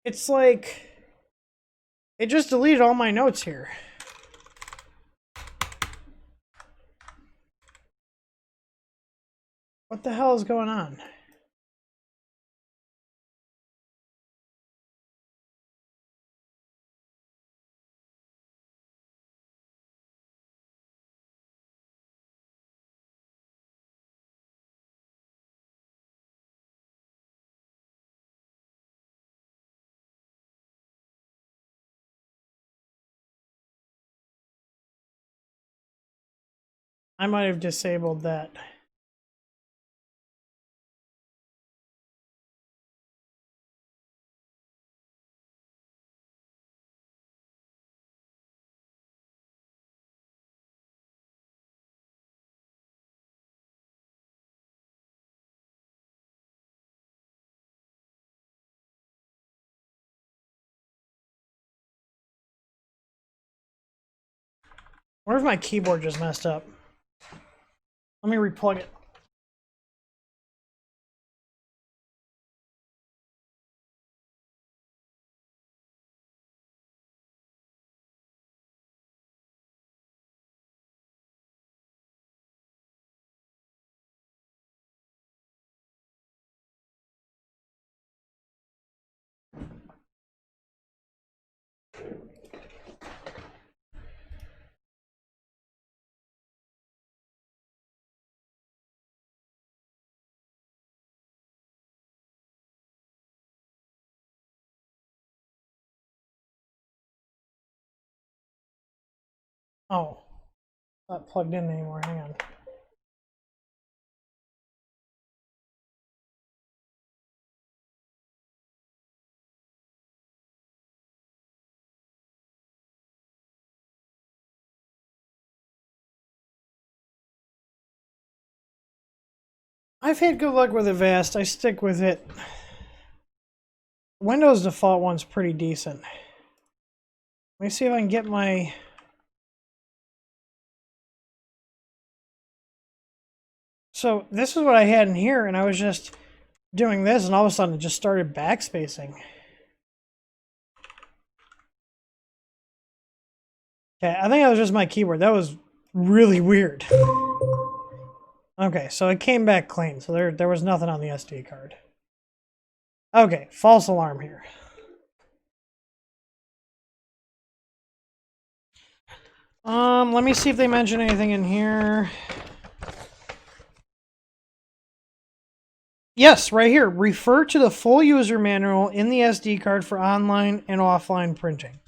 Speaker 4: It's like it just deleted all my notes here. What the hell is going on? I might have disabled that. I wonder if my keyboard just messed up. Let me replug it. Oh, not plugged in anymore. Hang on. I've had good luck with Avast. I stick with it. Windows default one's pretty decent. Let me see if I can get my... So this is what I had in here, and I was just doing this, and all of a sudden it just started backspacing. Okay, I think that was just my keyboard. That was really weird. Okay, so it came back clean, so there was nothing on the SD card. Okay, false alarm here. Let me see if they mention anything in here. Yes, right here. Refer to the full user manual in the SD card for online and offline printing.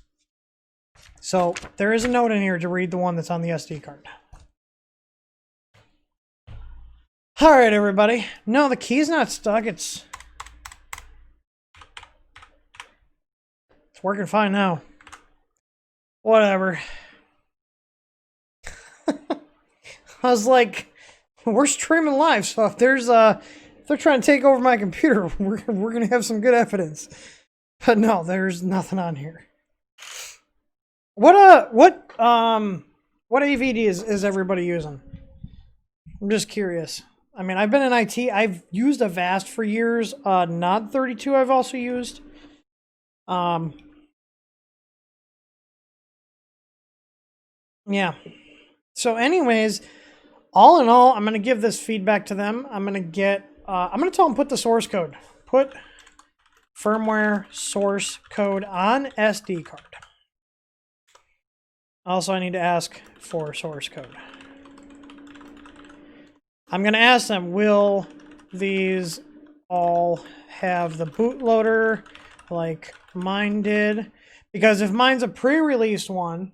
Speaker 4: So there is a note in here to read the one that's on the SD card. All right, everybody. No, the key's not stuck. It's working fine now. Whatever. I was like, we're streaming live, so if there's if they're trying to take over my computer, we're gonna have some good evidence. But no, there's nothing on here. What AVD is everybody using? I'm just curious. I mean, I've been in IT. I've used a Vast for years. Not 32 I've also used. Yeah. So anyways, all in all, I'm going to give this feedback to them. I'm going to tell them put the source code. Put firmware source code on SD card. Also, I need to ask for source code. I'm going to ask them, will these all have the bootloader like mine did? Because if mine's a pre-released one,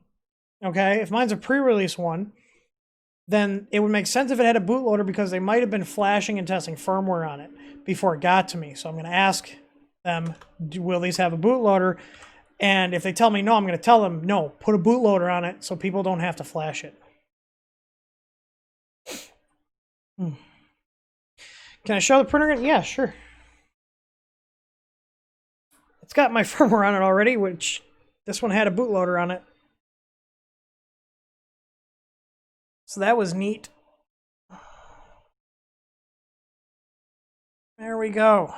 Speaker 4: okay, if mine's a pre-release one, then it would make sense if it had a bootloader because they might have been flashing and testing firmware on it before it got to me. So I'm going to ask them, will these have a bootloader? And if they tell me no, I'm going to tell them, no, put a bootloader on it so people don't have to flash it. Can I show the printer again? Yeah, sure. It's got my firmware on it already, which this one had a bootloader on it. So that was neat. There we go.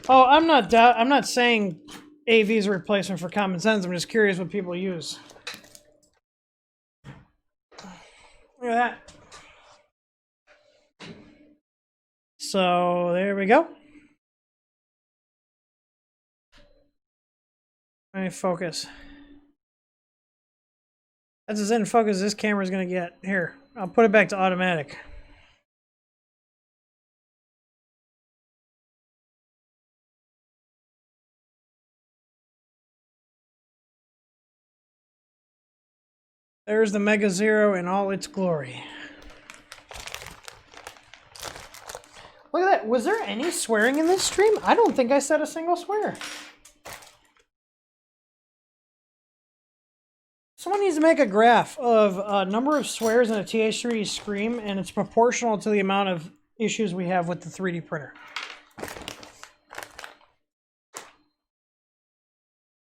Speaker 4: Oh, I'm not saying AV is a replacement for common sense. I'm just curious what people use. Look at that. So there we go. Let me focus. That's as in focus as this camera is going to get. Here, I'll put it back to automatic. There's the Mega Zero in all its glory. Look at that. Was there any swearing in this stream? I don't think I said a single swear. Someone needs to make a graph of number of swears in a TH3D stream, and it's proportional to the amount of issues we have with the 3D printer.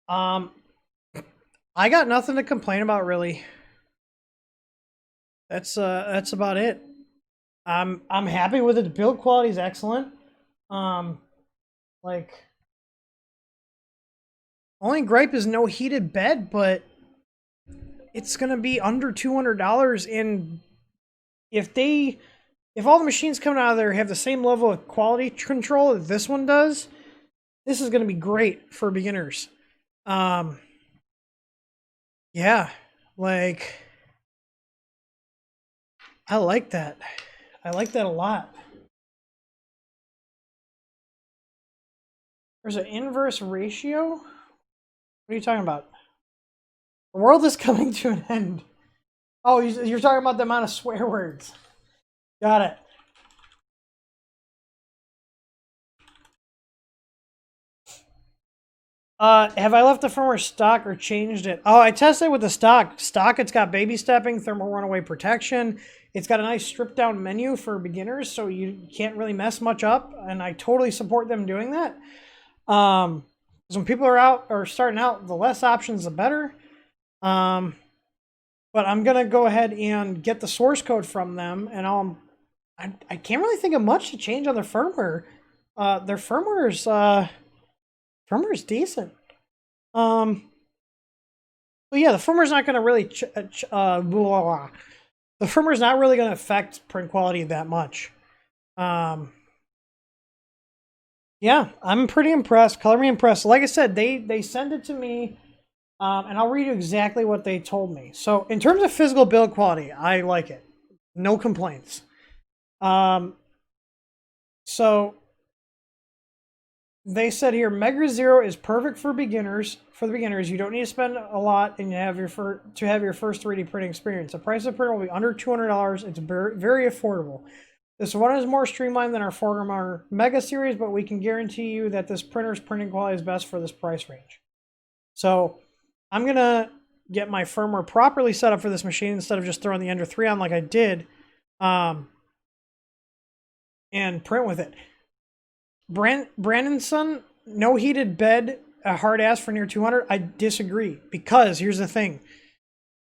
Speaker 4: I got nothing to complain about, really. That's about it. I'm happy with it. The build quality is excellent. Like, only gripe is no heated bed, but it's gonna be under $200. And if all the machines coming out of there have the same level of quality control that this one does, this is gonna be great for beginners. Yeah, like, I like that. I like that a lot. There's an inverse ratio? What are you talking about? The world is coming to an end. Oh, you're talking about the amount of swear words. Got it. Have I left the firmware stock or changed it? Oh, I tested with the stock. Stock, it's got baby stepping, thermal runaway protection. It's got a nice stripped down menu for beginners, so you can't really mess much up. And I totally support them doing that. Because when people are starting out, the less options, the better. But I'm gonna go ahead and get the source code from them, and I can't really think of much to change on their firmware. Their firmware is decent. But yeah, the firmware's not gonna really the firmware's not really gonna affect print quality that much. Yeah, I'm pretty impressed. Color me impressed. Like I said, they send it to me. And I'll read you exactly what they told me. So in terms of physical build quality, I like it. No complaints. So they said here, Mega Zero is perfect for beginners. For the beginners, you don't need to spend a lot and to have your first 3D printing experience. The price of the printer will be under $200. It's very, very affordable. This one is more streamlined than our former Mega series, but we can guarantee you that this printer's printing quality is best for this price range. So I'm going to get my firmware properly set up for this machine instead of just throwing the Ender 3 on like I did, and print with it. Brandonson, no heated bed, a hard ass for near 200. I disagree, because here's the thing.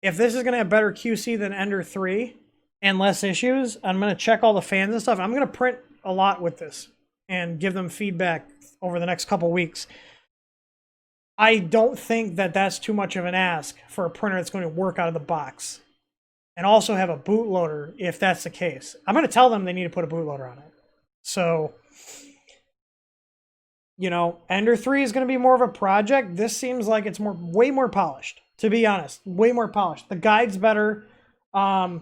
Speaker 4: If this is going to have better QC than Ender 3 and less issues, I'm going to check all the fans and stuff. I'm going to print a lot with this and give them feedback over the next couple weeks. I don't think that that's too much of an ask for a printer that's going to work out of the box. And also have a bootloader if that's the case. I'm going to tell them they need to put a bootloader on it. So, you know, Ender 3 is going to be more of a project. This seems like it's way more polished, to be honest. Way more polished. The guide's better. The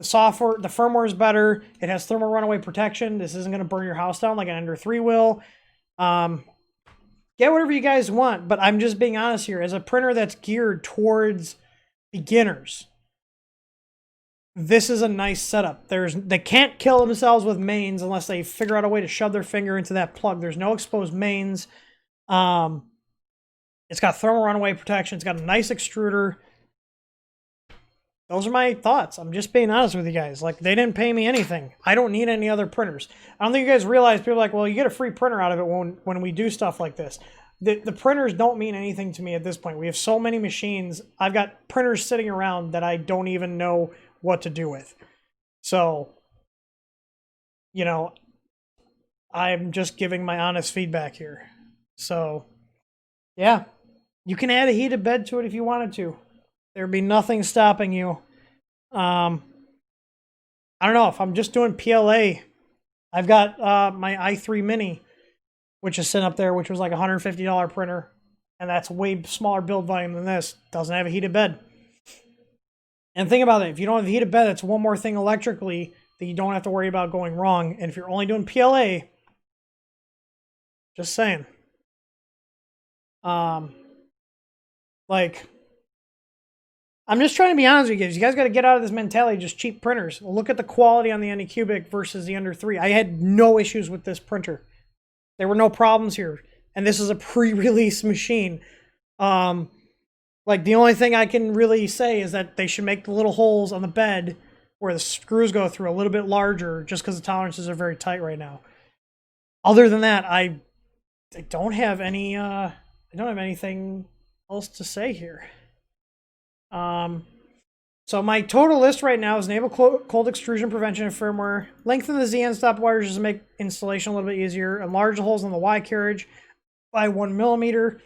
Speaker 4: software, the firmware is better. It has thermal runaway protection. This isn't going to burn your house down like an Ender 3 will. Get whatever you guys want, but I'm just being honest here. As a printer that's geared towards beginners, this is a nice setup. They can't kill themselves with mains unless they figure out a way to shove their finger into that plug. There's no exposed mains. It's got thermal runaway protection. It's got a nice extruder. Those are my thoughts. I'm just being honest with you guys. Like, they didn't pay me anything. I don't need any other printers. I don't think you guys realize, people are like, well, you get a free printer out of it when we do stuff like this. The printers don't mean anything to me at this point. We have so many machines. I've got printers sitting around that I don't even know what to do with. So, you know, I'm just giving my honest feedback here. So, yeah, you can add a heated bed to it if you wanted to. There'd be nothing stopping you. I don't know, if I'm just doing PLA, I've got my i3 Mini, which is sitting up there, which was like a $150 printer, and that's way smaller build volume than this. Doesn't have a heated bed. And think about it, if you don't have a heated bed, that's one more thing electrically that you don't have to worry about going wrong. And if you're only doing PLA, just saying. Like, I'm just trying to be honest with you guys. You guys got to get out of this mentality of just cheap printers. Look at the quality on the AnyCubic versus the Ender 3. I had no issues with this printer. There were no problems here. And this is a pre-release machine. Like, the only thing I can really say is that they should make the little holes on the bed where the screws go through a little bit larger, just because the tolerances are very tight right now. Other than that, I don't have any, I don't have anything else to say here. So my total list right now is enable cold extrusion prevention and firmware, lengthen the Z end stop wires just to make installation a little bit easier, enlarge the holes in the Y carriage by 1 millimeter.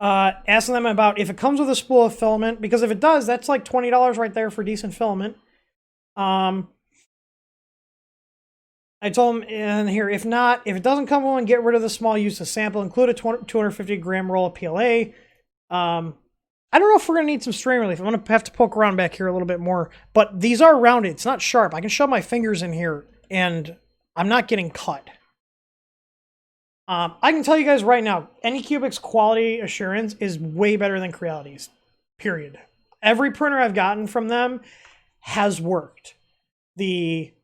Speaker 4: Asking them about if it comes with a spool of filament, because if it does, that's like $20 right there for decent filament. I told them in here, if not, if it doesn't come with one, get rid of the small use of sample, include a 250 gram roll of PLA. I don't know if we're going to need some strain relief. I'm going to have to poke around back here a little bit more, but these are rounded. It's not sharp. I can shove my fingers in here and I'm not getting cut. I can tell you guys right now, AnyCubic's quality assurance is way better than Creality's, period. Every printer I've gotten from them has worked. The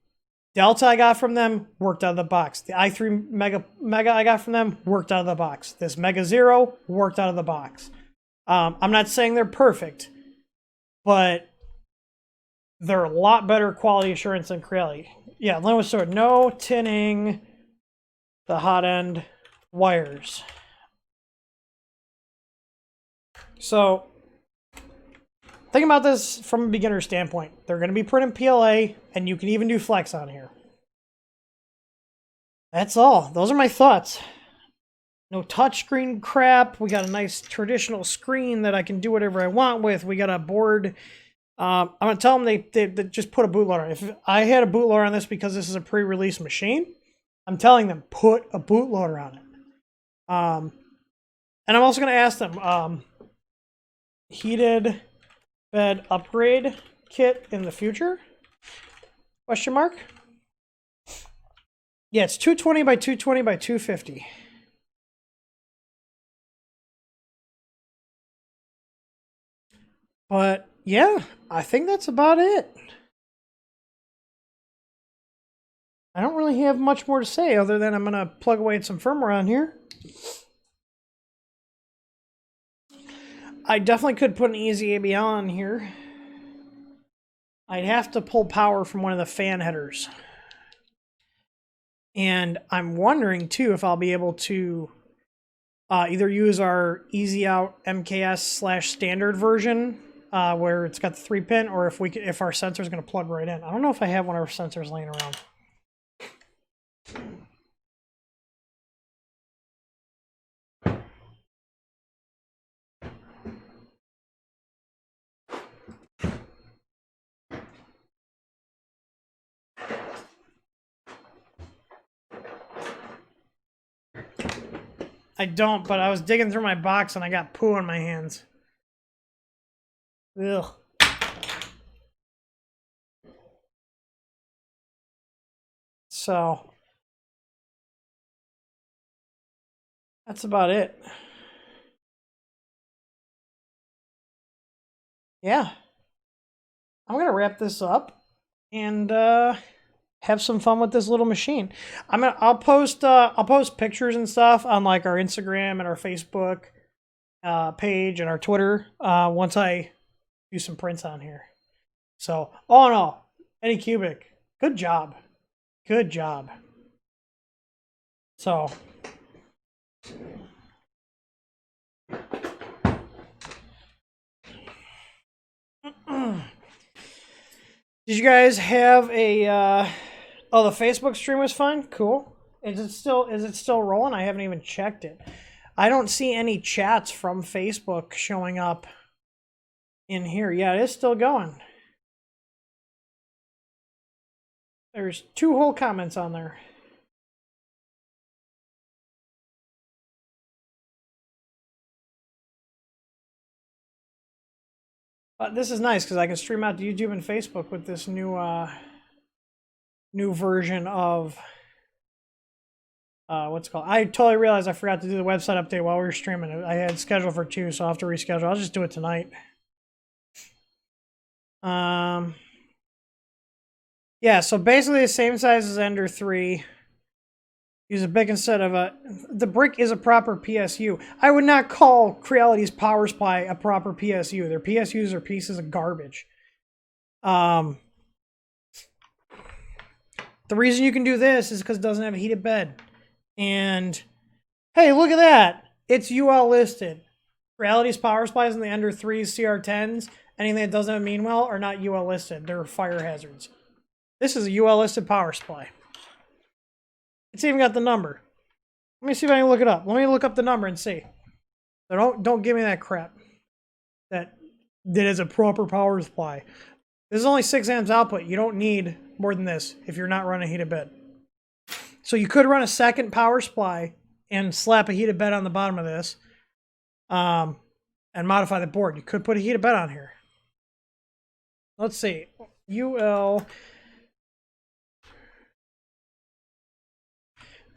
Speaker 4: Delta I got from them worked out of the box. The i3 Mega I got from them worked out of the box. This Mega Zero worked out of the box. I'm not saying they're perfect, but they're a lot better quality assurance than Creality. Yeah, Lynn was sort of no tinning the hot end wires. So, think about this from a beginner standpoint. They're going to be printing PLA, and you can even do flex on here. That's all. Those are my thoughts. No touchscreen crap. We got a nice traditional screen that I can do whatever I want with. We got a board. I'm going to tell them they just put a bootloader on. If I had a bootloader on this because this is a pre-release machine, I'm telling them, put a bootloader on it. And I'm also going to ask them, heated bed upgrade kit in the future? Question mark? Yeah, it's 220 by 220 by 250. But yeah, I think that's about it. I don't really have much more to say other than I'm going to plug away some firmware on here. I definitely could put an easy ABL on here. I'd have to pull power from one of the fan headers. And I'm wondering too if I'll be able to either use our Easy Out MKS / standard version where it's got the 3-pin, or if our sensor is going to plug right in. I don't know if I have one of our sensors laying around. I don't, but I was digging through my box and I got poo on my hands. Ugh. So that's about it. Yeah. I'm going to wrap this up and have some fun with this little machine. I'll post pictures and stuff on like our Instagram and our Facebook page and our Twitter once I do some prints on here. So all in all, AnyCubic, good job. Good job. So did you guys have a oh, the Facebook stream was fun? Cool. Is it still rolling? I haven't even checked it. I don't see any chats from Facebook showing up in here. Yeah, it is still going. There's 2 whole comments on there. This is nice because I can stream out to YouTube and Facebook with this new version of what's it called? I totally realized I forgot to do the website update while we were streaming. I had scheduled for 2, so I'll have to reschedule. I'll just do it tonight. Yeah, so basically the same size as Ender 3. Use a brick instead of the brick is a proper PSU. I would not call Creality's power supply a proper PSU. Their PSUs are pieces of garbage. The reason you can do this is because it doesn't have a heated bed. And hey, look at that. It's UL listed. Creality's power supplies in the Ender 3s, CR10s, anything that doesn't have a mean well are not UL listed. They're fire hazards. This is a UL listed power supply. It's even got the number. Let me see if I can look it up. Let me look up the number and see. So don't give me that crap. That is a proper power supply. This is only 6 amps output. You don't need more than this if you're not running a heated bed. So you could run a second power supply and slap a heated bed on the bottom of this and modify the board. You could put a heated bed on here. Let's see. UL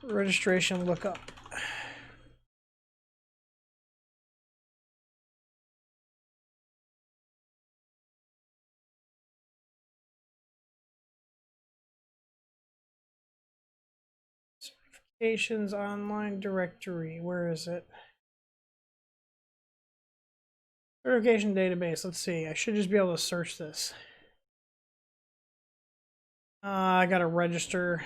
Speaker 4: registration lookup. Certifications online directory. Where is it? Certification database. Let's see. I should just be able to search this. I gotta register.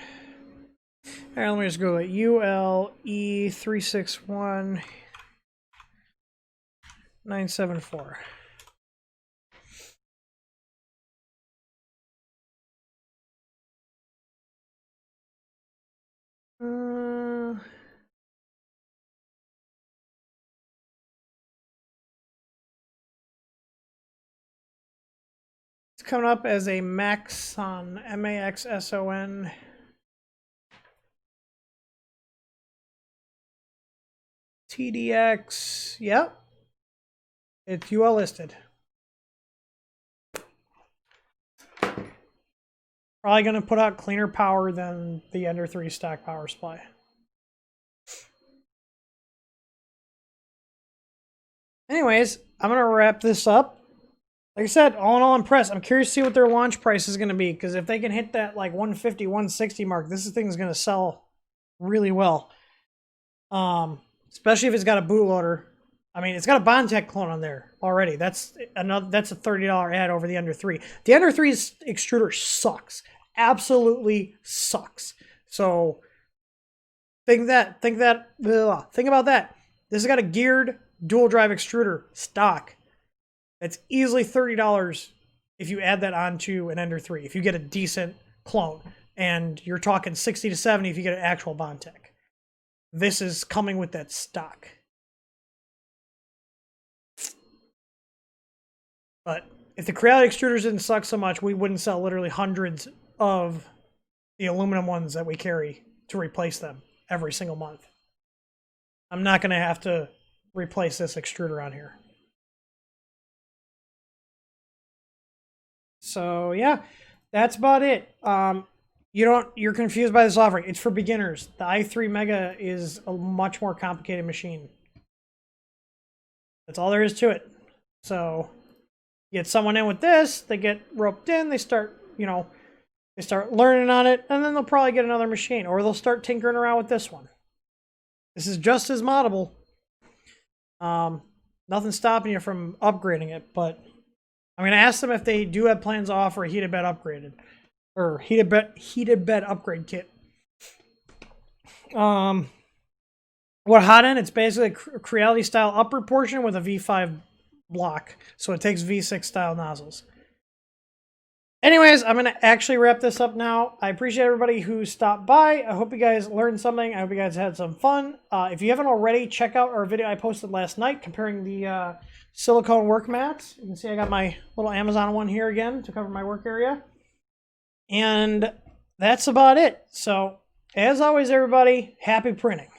Speaker 4: All right, let me just go at ULE361 974. It's coming up as a Maxson, MAXSON. TDX, yep. It's UL listed. Probably going to put out cleaner power than the Ender 3 stock power supply. Anyways, I'm going to wrap this up. Like I said, all in all, impressed. I'm curious to see what their launch price is going to be, because if they can hit that like 150, 160 mark, this thing is going to sell really well. Especially if it's got a bootloader. I mean, it's got a Bondtech clone on there already. That's a $30 ad over the Ender 3. The Ender 3's extruder sucks. Absolutely sucks. So Think about that. This has got a geared dual drive extruder stock. That's easily $30 if you add that onto an Ender 3, if you get a decent clone. And you're talking 60 to 70 if you get an actual Bondtech. This is coming with that stock. But if the Creality extruders didn't suck so much, we wouldn't sell literally hundreds of the aluminum ones that we carry to replace them every single month. I'm not going to have to replace this extruder on here. So yeah, that's about it. You're confused by this offering. It's for beginners. The i3 Mega is a much more complicated machine. That's all there is to it. So you get someone in with this, they get roped in, they start learning on it, and then they'll probably get another machine, or they'll start tinkering around with this one. This is just as moddable. Nothing's stopping you from upgrading it, but I'm going to ask them if they do have plans to offer a heated bed upgraded. Or heated bed upgrade kit. What hot end? It's basically a Creality style upper portion with a V5 block. So it takes V6 style nozzles. Anyways, I'm going to actually wrap this up now. I appreciate everybody who stopped by. I hope you guys learned something. I hope you guys had some fun. If you haven't already, check out our video I posted last night comparing the silicone work mats. You can see I got my little Amazon one here again to cover my work area. And that's about it. So, as always, everybody, happy printing.